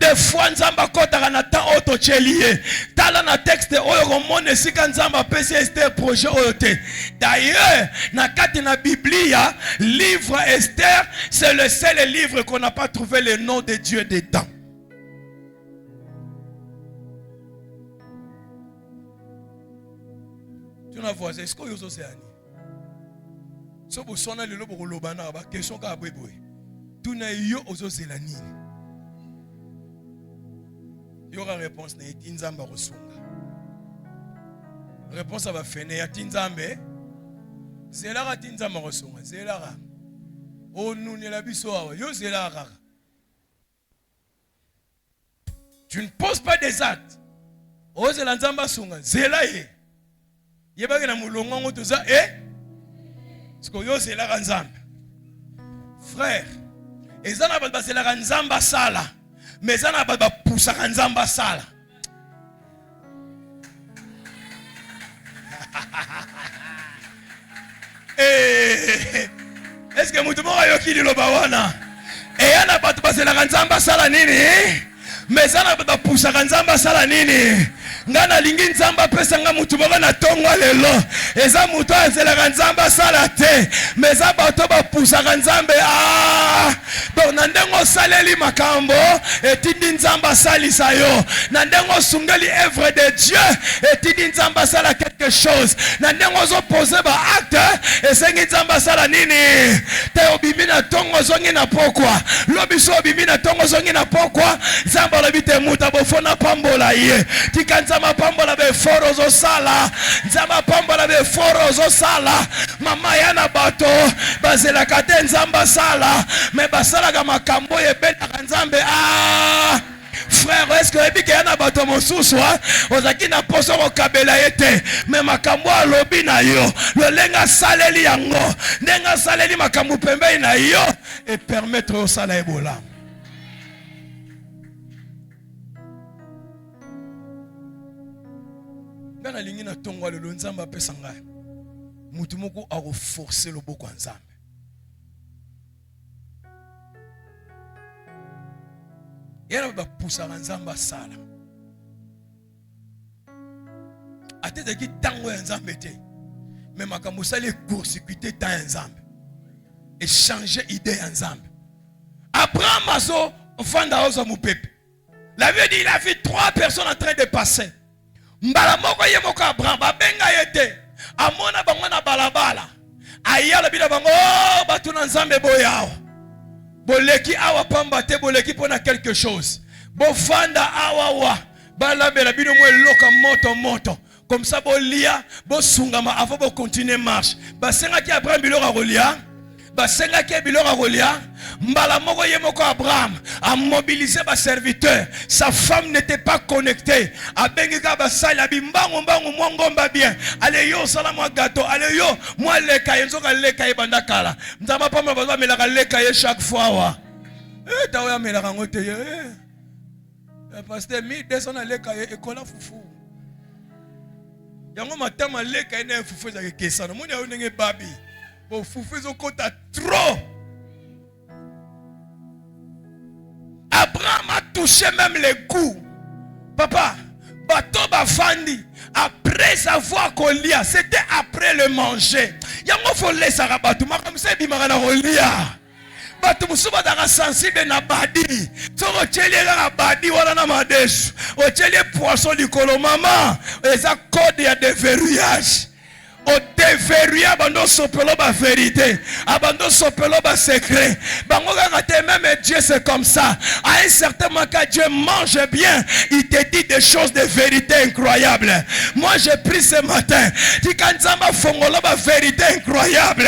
Des fois nzamba kotaka na temps auto chelie tala na texte oyo komone sika nzamba pesi Esther projet oyo te. D'ailleurs na kati na Biblia livre Esther c'est le seul livre qu'on n'a pas trouvé le nom de Dieu dedans. Tu n'as vois est-ce que yo so seani so bo sona lelo bo lobana ba question ka bwebwe tu na yo ozo zelani. Il y aura réponse na etinzamba rosunga. Réponse va fene ya tinzambe. Zelara tinzamba rosunga. Zelara. O nuni la biso awa. Yo zelara. Tu ne poses pas des actes. O zelanzamba sunga. Zelaye. Yebage na mulonga ngoto za Siko yo zelara nzambe. Frère, ezana ba zelara nzamba sala. Mais ça n'a pas de pousse à nzamba sala. Est-ce que mutumo ayo kili lo bawana? Et yana pas de passer la nzamba sala nini? Mais ça n'a pas de pousse à nzamba sala nini? Ngana lingi nzamba pesa nga mutu moko na tongo lelo eza mutu azela nzamba sala te mais za bato ba pusaka nzambe donc na ndengo saleli makambo etindi nzamba salisa yo na ndengo sungeli œuvre de Dieu etindi nzamba sala quelque chose na ndengo zo poser ba acte esengi nzamba sala nini te obimi na tongo zongi na pokwa lobiso obimi na tongo zongi na pokwa nzamba lobite muta bofona pambola ye tikanza mapambola be foro zo sala nzamba pambola be foro zo sala mama yana bato bazela kate nzamba sala me basala ka makambo ebeta nzambe frère est-ce que ebike yana bato mosusu ozaki na poso ko kabela yete me makambo alobi na yo lolenga saleli yango nenga saleli makambo pembe na yo et permettre au sala ebola. Na lingi na tongo lelo nzamba pesa ngai mutu moko ako forcer loboko ya nzambe yana ba poussa nzamba sala atete ki tango ya nzambe te mais makambo sali court-circuiter temps ensemble et changer idée ensemble. Abraham azo fanda ozo mupepe. La vie dit il a vu 3 personnes en train de passer. Mbala moko ye moko Abraham babenga yete. Amona bango na balabala. Ayala bila bango batu na nzambe boyao. Boleki awa pamba te boleki pona quelque chose. Bofanda awa wa. Balabela bino mwe loka moto. Comme ça bolia bosungama avant bo continuer marche. Basenga ki Abraham biloko rolia. Basenga ki biloko rolia. Mbala moko ye moko Abraham a mobilisé ba serviteur. Sa femme n'était pas connectée. A bengika basali abimbango mbango mwangomba bien. Allez yo sala mwa gâteau. Allez yo mwa leka yenzo ka leka ye bandakala. Mtama pa mba melaka leka ye chaque fois wa. Tawo ya melaka ngote ye. Pasteur 1200 na leka ye ekola fufu. Yango matama leka ene fufu za kesana. Moni ya ndenge babi. Bo fufu zo kota trop. Abraham a touché même les goûts. Papa, bateau bafandi après avoir kolia, c'était après le manger. Yango faut laisser rabatou makamse bimara na kolia. Bato musuba daka sensible na badi. Soko tchelie na badi wala na madesu. O tchelie poisson likolo mama. Eza code ya déverrouillage. O déverrouiller abandon sopelo ba vérité. Abandon sopelo ba secret. Bango kaka même Dieu c'est comme ça. À un certain moment quand Dieu mange bien, il te dit des choses de vérité incroyables. Moi j'ai pris ce matin. Ti kanzamba fongolo ba vérité incroyable.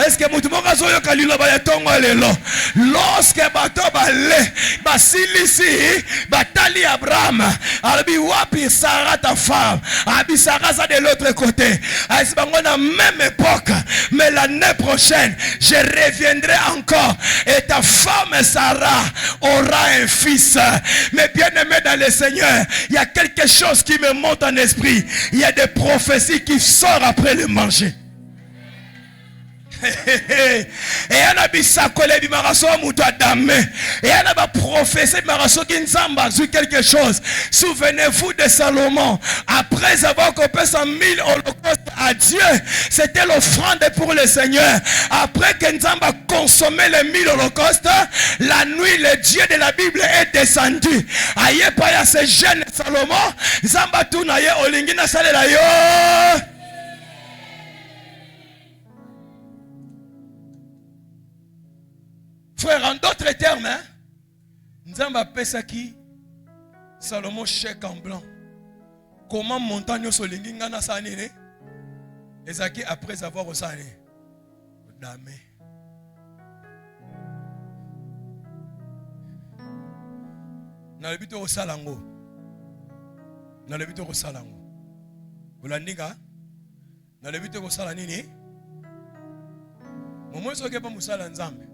Est-ce que mutu monga zoyo kalilo ba yatongo lelo? Lorsque bato ba le ba silisi batali Abraham, albi wapi Sarah ta femme, abi Sarah ça de l'autre côté. À la même époque, mais l'année prochaine, je reviendrai encore et ta femme Sarah aura un fils. Mais bien aimé dans le Seigneur, il y a quelque chose qui me monte en esprit. Il y a des prophéties qui sortent après le manger. Et on a bisakole bimaraso muto adame. Et on a ba prophétie bimaraso qui nzamba sur quelque chose. Souvenez-vous de Salomon. Après avoir coupé 100 000 holocaustes à Dieu, c'était l'offrande pour le Seigneur. Après que nzamba consommé les 1000 holocaustes, la nuit le Dieu de la Bible est descendu. Aïe pa ya ce jeune Salomon, nzamba tuna ye olingi na salela yo. Frère, en d'autres termes, Nzamba Pesaki, Salomon chèque en blanc. Comment montagne solingi ngana sanine? Ezaki après avoir osane. Dame. Na le bito osalango. Na le bito osalango. Olandinga? Na le bito osala nini? Momo soke pa musala Nzambe.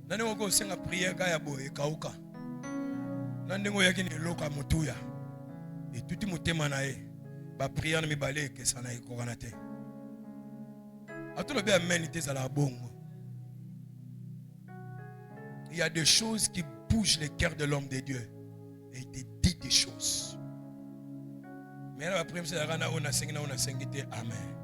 Nani wako senga prière kaya boye kauka. Nandingo yaki ni loka mutuya. Et tout mutema na e. Ba prière mi balé ke sana iko kanate. Atulo be amen ite sala bongo. Il y a des choses qui bougent le cœur de l'homme de Dieu. Et il te dit des choses. Mais la prière c'est la rana ona sengite amen.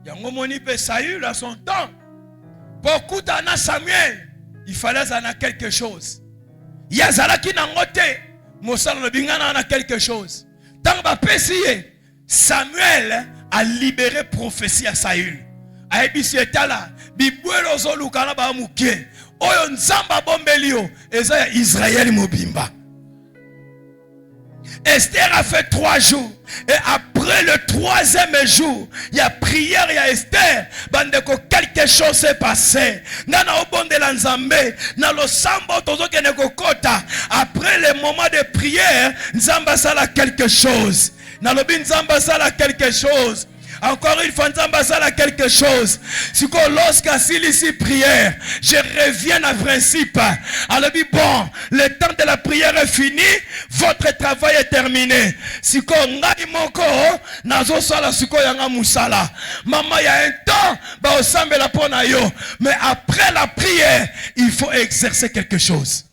Yango moni pe Saül à son temps. Beaucoup d'ana Samuel, il fallait en a quelque chose. Yazala ki nangote, mosala le bingana na quelque chose. Tant ba pesiye, Samuel a libéré prophétie à Saül. A ebisi etala, bibwelo zolukana ba muke. Oyo nzamba bombelio, eza ya Israël mobimba. Esther a fait 3 jours. Et après le 3e jour, il y a prière, il y a Esther. Bandeko, quelque chose s'est passé. Nana obonde lanzambe. Na lo sambo tozo keneko kota. Après le moment de prière, Nzamba sala quelque chose. Na lobi Nzamba sala quelque chose. Encore une fois, Nzamba sala quelque chose. Si lorsqu'à ici prière, je reviens à principe. Alors bon, le temps de la prière est fini, votre travail est terminé. Si ngai moko nazo sala siko yanga musala. Maman, il y a un temps, ba osambe la pona yo. Mais après la prière, il faut exercer quelque chose.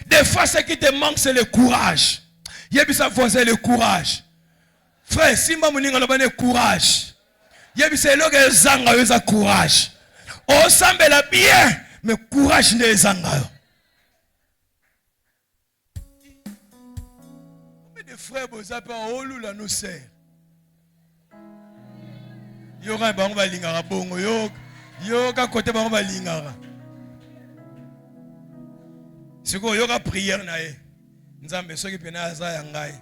Des fois, ce qui te manque, c'est le courage. Il y a ça voisin le courage. Frère, si je suis le courage, il y a ça le courage. On semble bien, mais courage n'est pas. Des frères, vous avez un nous sert. Il y aura un bon balingara bongo, il y aura un côté bon balingara. C'est quoi, il y aura prière nae. Nous avons besoin de pénal ça yangai.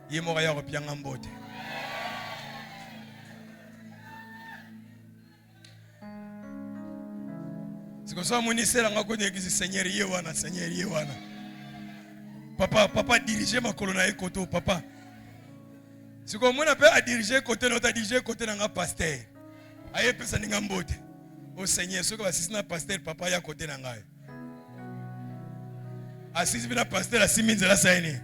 Il y aura un repiang en botte. C'est comme ça, mon ministère a connu que Seigneur Yewana, Seigneur Yewana. Papa diriger ma colonne à côté, papa. C'est comme on appelle à diriger côté, notre diriger côté d'un pasteur. Aïe, personne n'a pas de au Seigneur, ce que va assister un pasteur, papa, à côté d'un gars. Assister un pasteur à 6 000 de la Seigneur.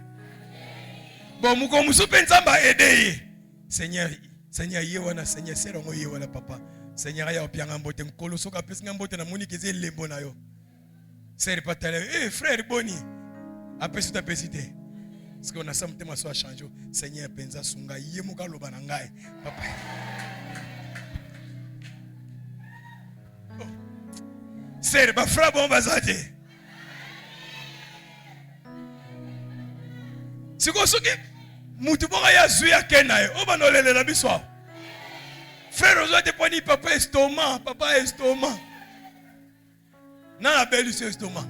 Bon, nous comme nous sommes aider. Seigneur, Seigneur, Yewana, Seigneur, c'est le Yewana, papa. Seigneur, il y a un piang en botte, Nkolo, ce qu'a pris un botte, na moni qui est le bon ayo. C'est pas tellement. Eh, frère, Boni. Après, c'est ta pesité. Parce qu'on a ça, on a changé. Seigneur, penza sunga, yemuka lobanangai. Papa. C'est pas frère, bon, bazate. C'est quoi ce que. Moutouba ya zuya kenae. Oba no lele la biswa. Frère, on a dit papa estomac. Papa estomac. Non, la belle, c'est estomac.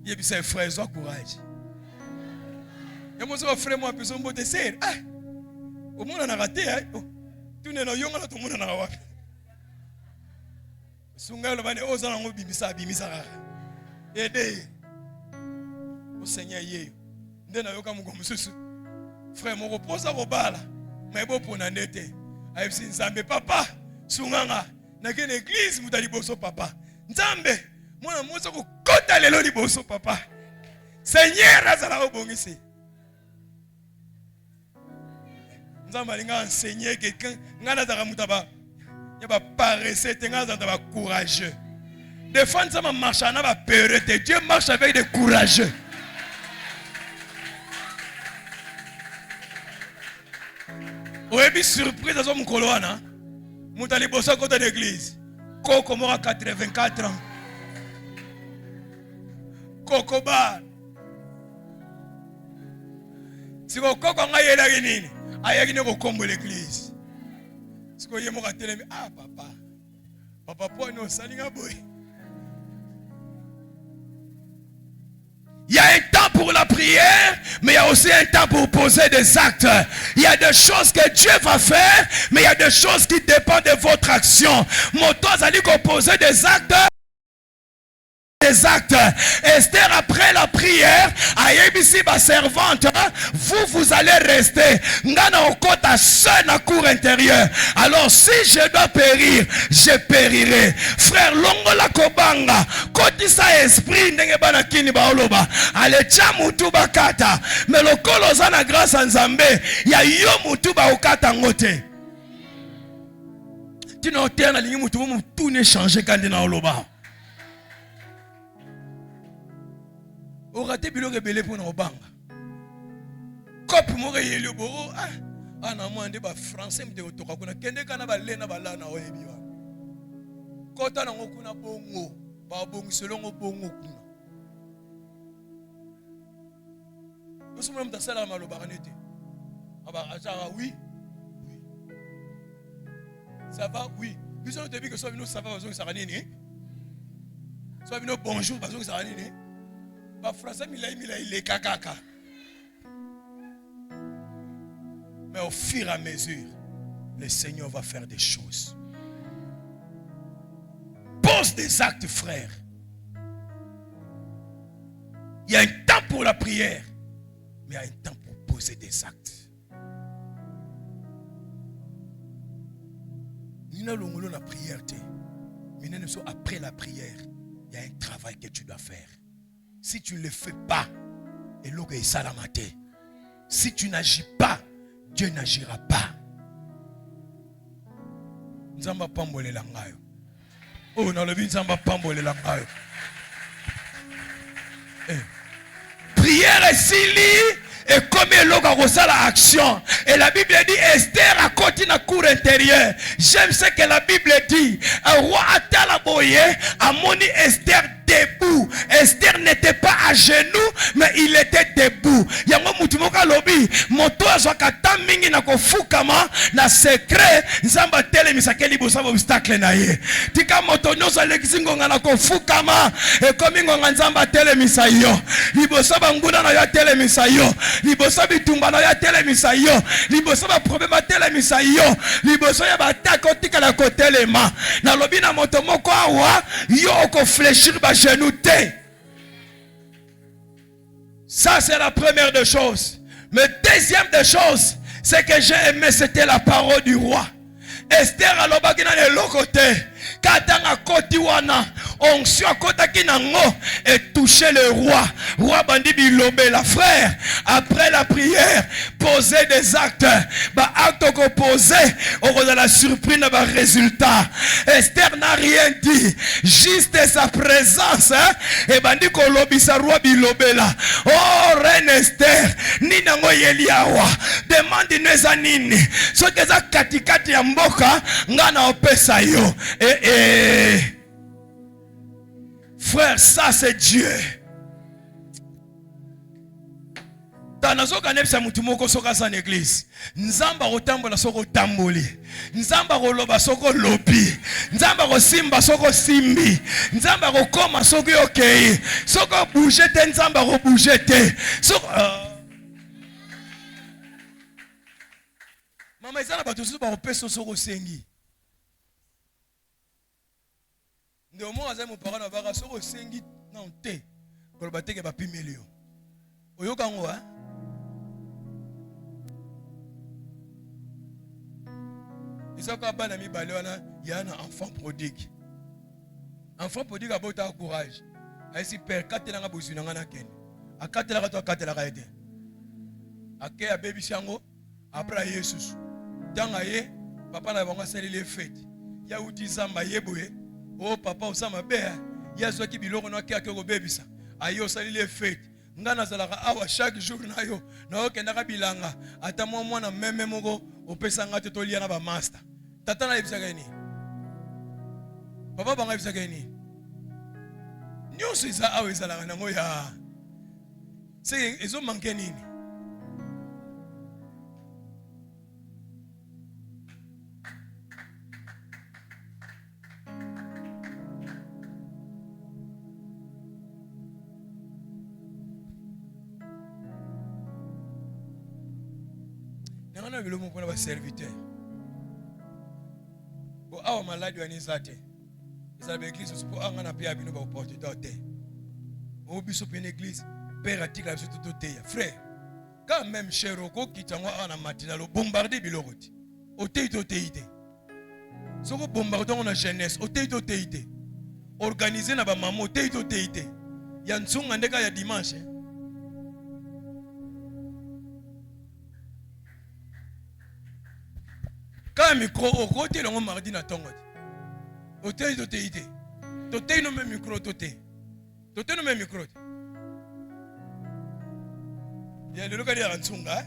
Il y a un frère, sois courage. Et moi, je frère, moi, personne ne peut te dire. Ah, au monde, on a raté. Tout le monde a tout le monde a raté. Sunga le bani oza nango bimisa bimisa. Aidez. Au Seigneur yé. Ndena yoka mungo mususu. Frère mon repose à robala. Mais bon pour nanete. Aïe nzambe papa. Sunganga. Na kene église mutali boso papa. Nzambe. Moi mozo ko kota lelo li boso papa. Seigneur azala obongisi. Nzambe alinga enseigner quelqu'un ngana zaka mutaba. Il y a paresseux, il y a courageux. Des fois, ça marche à la peur. Dieu marche avec des courageux. Vous avez surprise à son coloana. Vous allez bosser à côté de l'église. Coco mort à 84 ans. Coco bar. Si vous coco n'a pas de nini, aïe qui combo l'église. Ah papa, papa pour nous salinga boy. Il y a un temps pour la prière, mais il y a aussi un temps pour poser des actes. Il y a des choses que Dieu va faire, mais il y a des choses qui dépendent de votre action. Mon temps a dit qu'on posait des actes. Des actes. Esther, après la prière, a yébisi ma servante, vous allez rester. Ngana okota seul na cour intérieure. Alors si je dois périr, je périrai. Frère, longo la kobanga, koti sa esprit ndenge bana kini baoloba. Ale tia mutu bakata. Mais le koloza na grâce en Nzambe, ya yo mutu ba okata ngote. Tino tena lingi mutu mutu ne changer quand na oloba. Au raté bilo rebelle pour nos banques. Cop mo yeli bo ah na mo ande ba français mde otoka kuna kende kana ba lena ba lana oyebi wa. Kota na ngokuna bongo ba bongo selongo bongo kuna. Oso mo mtasala maloba kanete. Aba acha oui. Oui. Ça va oui. Biso te bi que so bino ça va bazo ça nini. So bino bonjour bazo ça nini. Ba français milai les kakaka. Mais au fur et à mesure, le Seigneur va faire des choses. Pose des actes, frère. Il y a un temps pour la prière, mais il y a un temps pour poser des actes. Nous n'allons pas la prière, mais après la prière, il y a un travail que tu dois faire. Si tu ne le fais pas, et l'eau est salamate. Si tu n'agis pas, Dieu n'agira pas. Nzamba pambole langayo. Oh, non, le bin nzamba pambole langayo. Prière et sili et comme l'oga action. Et la Bible dit Esther a côté na cour intérieure. J'aime ce que la Bible dit. Un roi Atalaboye a moni Esther debout. Esther n'était pas à genoux, mais il était debout. Yango mutimoka lobi, moto azwaka tamingi na kofukama na secret nzamba tele misakeli bosa obstacle na ye. Tika moto nyoso lekisingo ngana kofukama e komi ngonga nzamba tele misayo. Libosa banguna na ya tele misayo. Libosa bitumba na ya tele misayo. Libosa ba problème tele misayo. Libosa ya batako tika na kotelema. Na lobi na moto moko awa yo ko fléchir ba genou té. Ça c'est la première des choses. Mais deuxième des choses, c'est que j'ai aimé, c'était la parole du roi. Esther alobakina ne lokote. Katanga koti wana onction akotaki nango et toucher le roi. Roi bandi bilobé la frère. Après la prière, poser des actes. Ba acte ko poser, on a la surprise na ba résultat. Esther n'a rien dit, juste sa présence et bandi ko lobisa roi bilobé là. Oh reine Esther, ni nango yeliawa. Demande neza nini. Soki za katikati ya mboka ngana opesa yo. Frère, ça c'est Dieu. Tanazoka nepsa mutu moko soka sa église. Nzamba rotambola soko tamboli. Nzamba roloba soko lobi. Nzamba rosimba soko simbi. Nzamba rokoma soko okei. Soko bouger te nzamba ro bouger te. Soko Mama izana bato susu ba opeso soko sengi. Ndio mo azamu parana baka soko sengi na nte. Ko bateke ba pimelio. Oyoka ngo Isaka bana mi balé wana yana enfant prodigue. Enfant prodigue a beau courage. Aisi père katela nga bozuna nga na ken. Akatela ka to akatela ka ete. Ake a baby sango après Jesus. Tanga ye papa na bango sali les fêtes. Ya uti zamba yeboye. Oh papa osama be. Ya zo ki biloko no ke ko bebisa. Ayo sali les fêtes. Ngana zalaka awa chaque jour na yo. Na okenda ka bilanga. Ata mwana meme moko opesa nga te to lia na ba master. Tata na yebisa gani. Papa banga yebisa gani. Nyonso isa awa ezalaka nango ya. C'est ezo manke nini. On a vu le mot pour serviteur. Bon, ah, malade, on est zate. Ils avaient l'église pour un an à payer à bino pour porter d'autres. Au bus op une église, père article sur tout côté. Frère, quand même cher au qui t'envoie en matinale, bombarder biloroti. Au téité. Ce que bombarder on a jeunesse, au téité. Organiser na ba maman, au téité. Il y a un son en dégâts, il y a dimanche. Quand micro au côté le mardi na tongo. Toté. Toté no même micro toté. Toté no même micro. Il y a le local de Ransunga.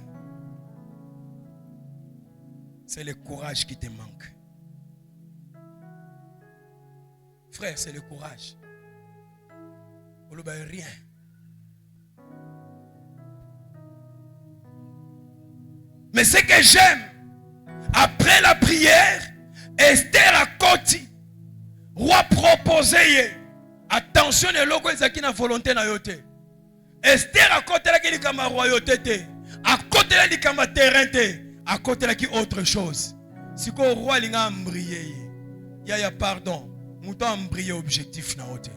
C'est le courage qui te manque. Frère, c'est le courage. On ne peut rien. Mais ce que j'aime, après la prière, Esther a côté. Roi proposé. Attention, les locaux qui na volonté na yote. Esther a côté la qui kama royauté. À côté la qui kama terrain te. À côté la qui autre chose. Si ko roi linga mbriye. Ya pardon. Mouton mbriye objectif na yote.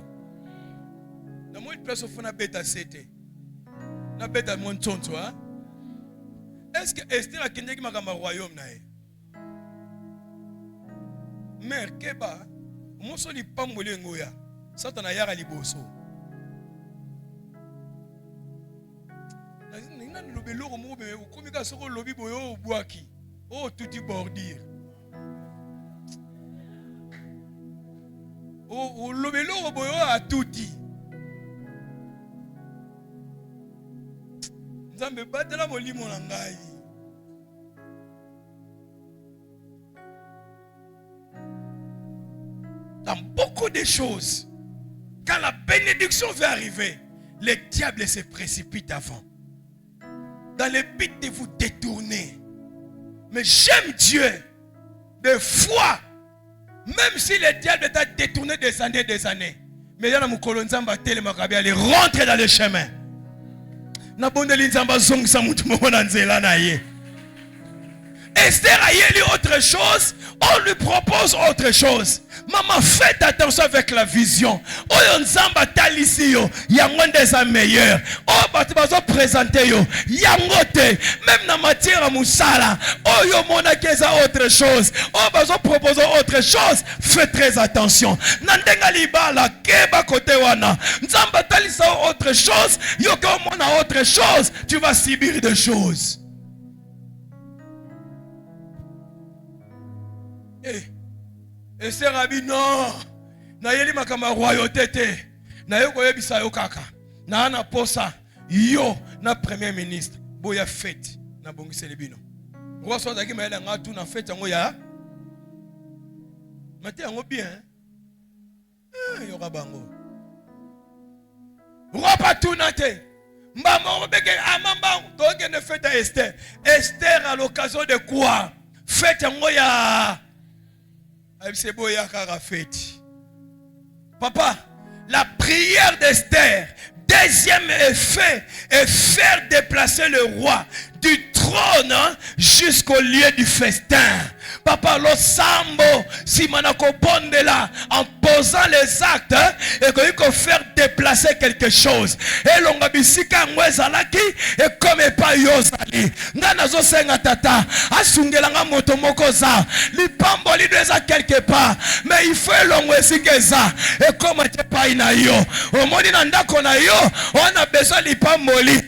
Na moi place au fond na beta cete. Na beta mon tonto hein. Est-ce que Esther a kende ki makama royaume na ye? Mère keba moso li pambole ngoya satana yaka liboso na lobelo ko mo be komika soko lobi boyo obwaki o tuti bordir o lobelo boyo a tuti Nzambe batela molimo na ngai. Dans beaucoup de choses, quand la bénédiction va arriver, le diable se précipite avant. Dans le but de vous détourner. Mais j'aime Dieu. Des fois, même si le diable t'a détourné des années. Mais il y a un colonzamba télémacabé, aller rentrer dans le chemin. Esther a eu autre chose, on lui propose autre chose. Maman, faites attention avec la vision. Oyo nzamba talisi yo, yango ndeza meilleur. Oh batu bazo présenter yo, yango te. Même na matière à musala, oyo mona keza autre chose. Oh bazo proposer autre chose. Faites très attention. Nandenga libala keba kote wana. Nzamba talisa autre chose, yo ko mona autre chose, tu vas subir des choses. Et c'est Rabbi, non. Na yeli makama royauté te. Na yo koyebisa yo kaka. Na ana posa yo na premier ministre. Boya fête na bongise lebino. Roi so zaki maela ngatu na fête yango ya. Mate yango bien. Yo kabango. Roi patuna te. Mbama obeke amamba toke ne fête à Esther. Esther à l'occasion de quoi? Fête yango ya. Papa, la prière d'Esther, deuxième effet, est faire déplacer le roi du trône jusqu'au lieu du festin. Papa, le sambo, si manako bondela, en posant les actes, et qu'il faut faire déplacer quelque chose. Et l'onga bisika ngwezalaki, et comme pas yozali. Nganazo senga tata, asungelanga moto mokoza, li pamboli doza quelque part, mais il faut l'ongwesikeza, et comme pas ina yo. Au moni nandako na yo, on a besoin li pamboli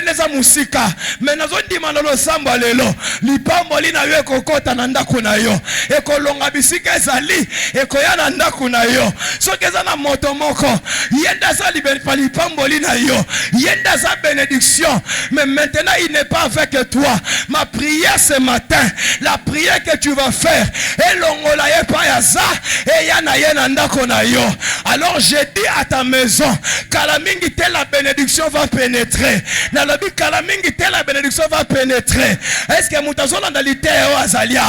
neza musika, mais nazo ndimana lo samba lelo, li pamboli na yo kokota na ndako na yo ekolonga bisika ezali ekoya na ndako na yo soki eza na moto moko yenda za lipamboli na yo yenda za bénédiction. Mais maintenant il n'est pas avec toi. Ma prière ce matin, la prière que tu vas faire elongola ye pa yaza eya na ye na ndako na yo. Alors je dis à ta maison, kalamingi te la bénédiction va pénétrer. Na lobi kalamingi te la bénédiction va pénétrer. Est-ce que mutazona ndalité o azalia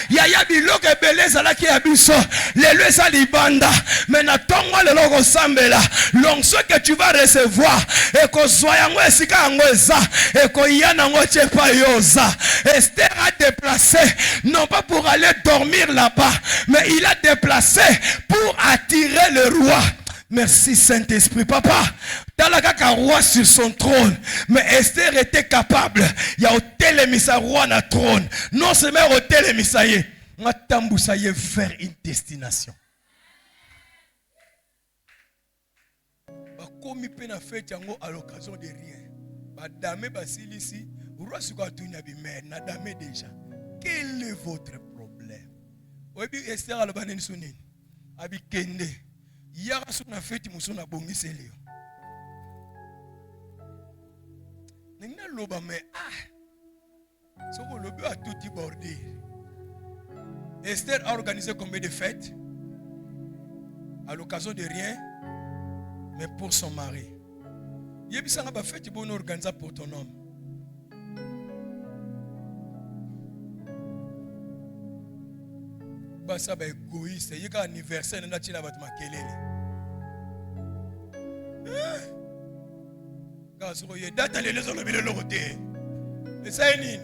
yaya biloko ebele ezalaki ya biso lelo eza libanda mais na tongo lelo kosambela l'onction que tu vas recevoir ekozwa yango esika yango eza ekoya nango tie pa yoza. Esther a déplacé non pas pour aller dormir là-bas, mais il a déplacé pour attirer le roi. Merci Saint-Esprit. Papa, Talakaka roi sur son trône, mais Esther était capable. Il y a hôtel et missa roi na trône. Non seulement hôtel et missa yé, matambousa yé vers une destination. Bakomi pena fait yango à l'occasion de rien. Badame basilisi, roi suka tunya bimer, na dame déjà. Quel est votre problème? Obi Esther alobane nsunini. Abi kende. Yara suna feti musuna bongiseli. Nina loba me soko lobi a tout bordé. Esther a organisé combien de fêtes à l'occasion de rien, mais pour son mari. Yebisanga ba fête bon organiser pour ton homme. Basa ba égoïste, yeka anniversaire na tina bat makelele. Gasoro ye data le lezo lo bilelo côté. Essaye nini?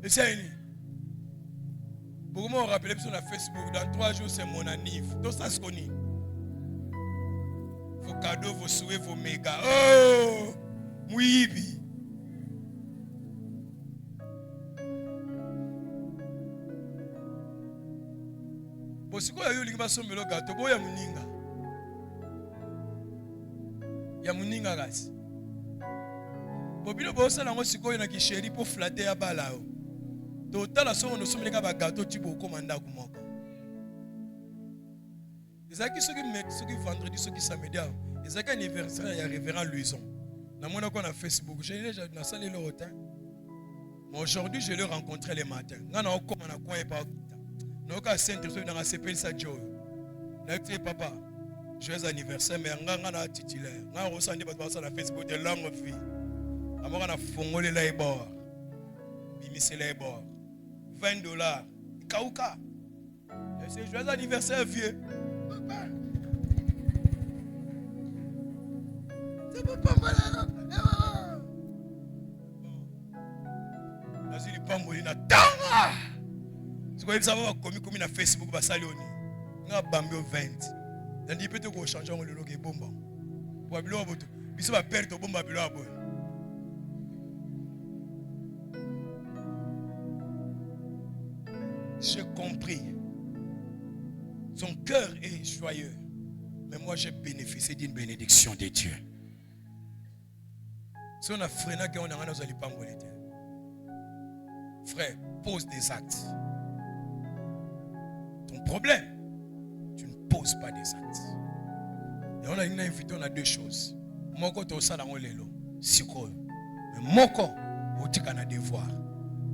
Essaye nini? Pour moi on rappelle sur la Facebook dans 3 jours c'est mon anniv. Tout ça se connaît. Vos cadeaux, vos souhaits, vos méga. Oh! Mouibi. Bosiko ya yuli kibaso melo gato boya muninga. Ya muninga gasi. Bobino bosa na ngosiko na kisheri po flatter ya balao. Totala so no someleka ba gato tibo komanda kumoko. Ezaki soki vendredi soki samedi. Ezaki anniversaire ya révérend Luison. Sur Facebook, je l'ai déjà dans le hôtel. Mais aujourd'hui, je l'ai rencontré le matin. Papa, joyeux anniversaire, mais je suis titulaire. Je suis sur Facebook de longue vie. Je suis $20. Kauka. C'est joyeux anniversaire, vieux. Papa. C'est papa, voilà. Vas-y, les pommes, il y a tanga. C'est quoi, ça va comme na Facebook, va saluer. On a bambé au 20. Dans les petits qu'on change, on le loge bomba. Pour abilo aboto. Biso va perdre au bomba abilo abo. J'ai compris. Son cœur est joyeux. Mais moi, j'ai bénéficié d'une bénédiction de Dieu. Si on a freiné, on a un frère, pose des actes. Ton problème, tu ne poses pas des actes. Et on a une invité, on a deux choses. Moko to sa dans lelo, siko. Mais moko, otika na devoir.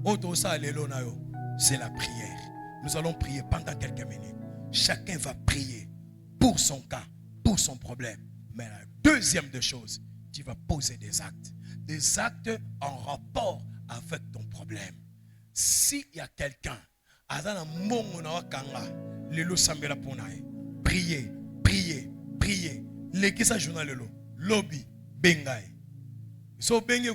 Oto sa lelo na yo, c'est la prière. Nous allons prier pendant quelques minutes. Chacun va prier pour son cas, pour son problème. Mais la deuxième des choses, tu vas poser des actes. Des actes en rapport avec ton problème. S'il y a quelqu'un, priez, priez, priez. L'équipe journal lelo, lobby, bengai. So bengai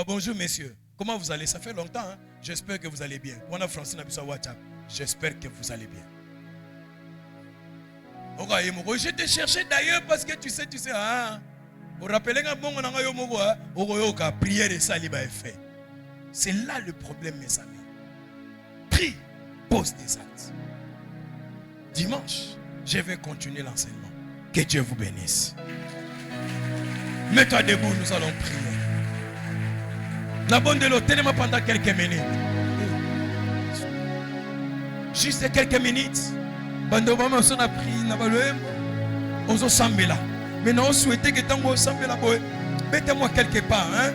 bonjour messieurs. Comment vous allez? Ça fait longtemps. Hein? J'espère que vous allez bien. On a Francine à WhatsApp. J'espère que vous allez bien. Je te cherchais d'ailleurs parce que tu sais, ah. Vous rappelez que prière et saliba est fait. C'est là le problème, mes amis. Prie, pose des actes. Dimanche, je vais continuer l'enseignement. Que Dieu vous bénisse. Mets-toi debout, nous allons prier. La bonne de l'hôtel pendant quelques minutes. Juste quelques minutes. Bando mama on a pris na baloem. On s'en sambela. Mais non, souhaitez que tant qu'on sambela boy. Mettez-moi quelque part, hein.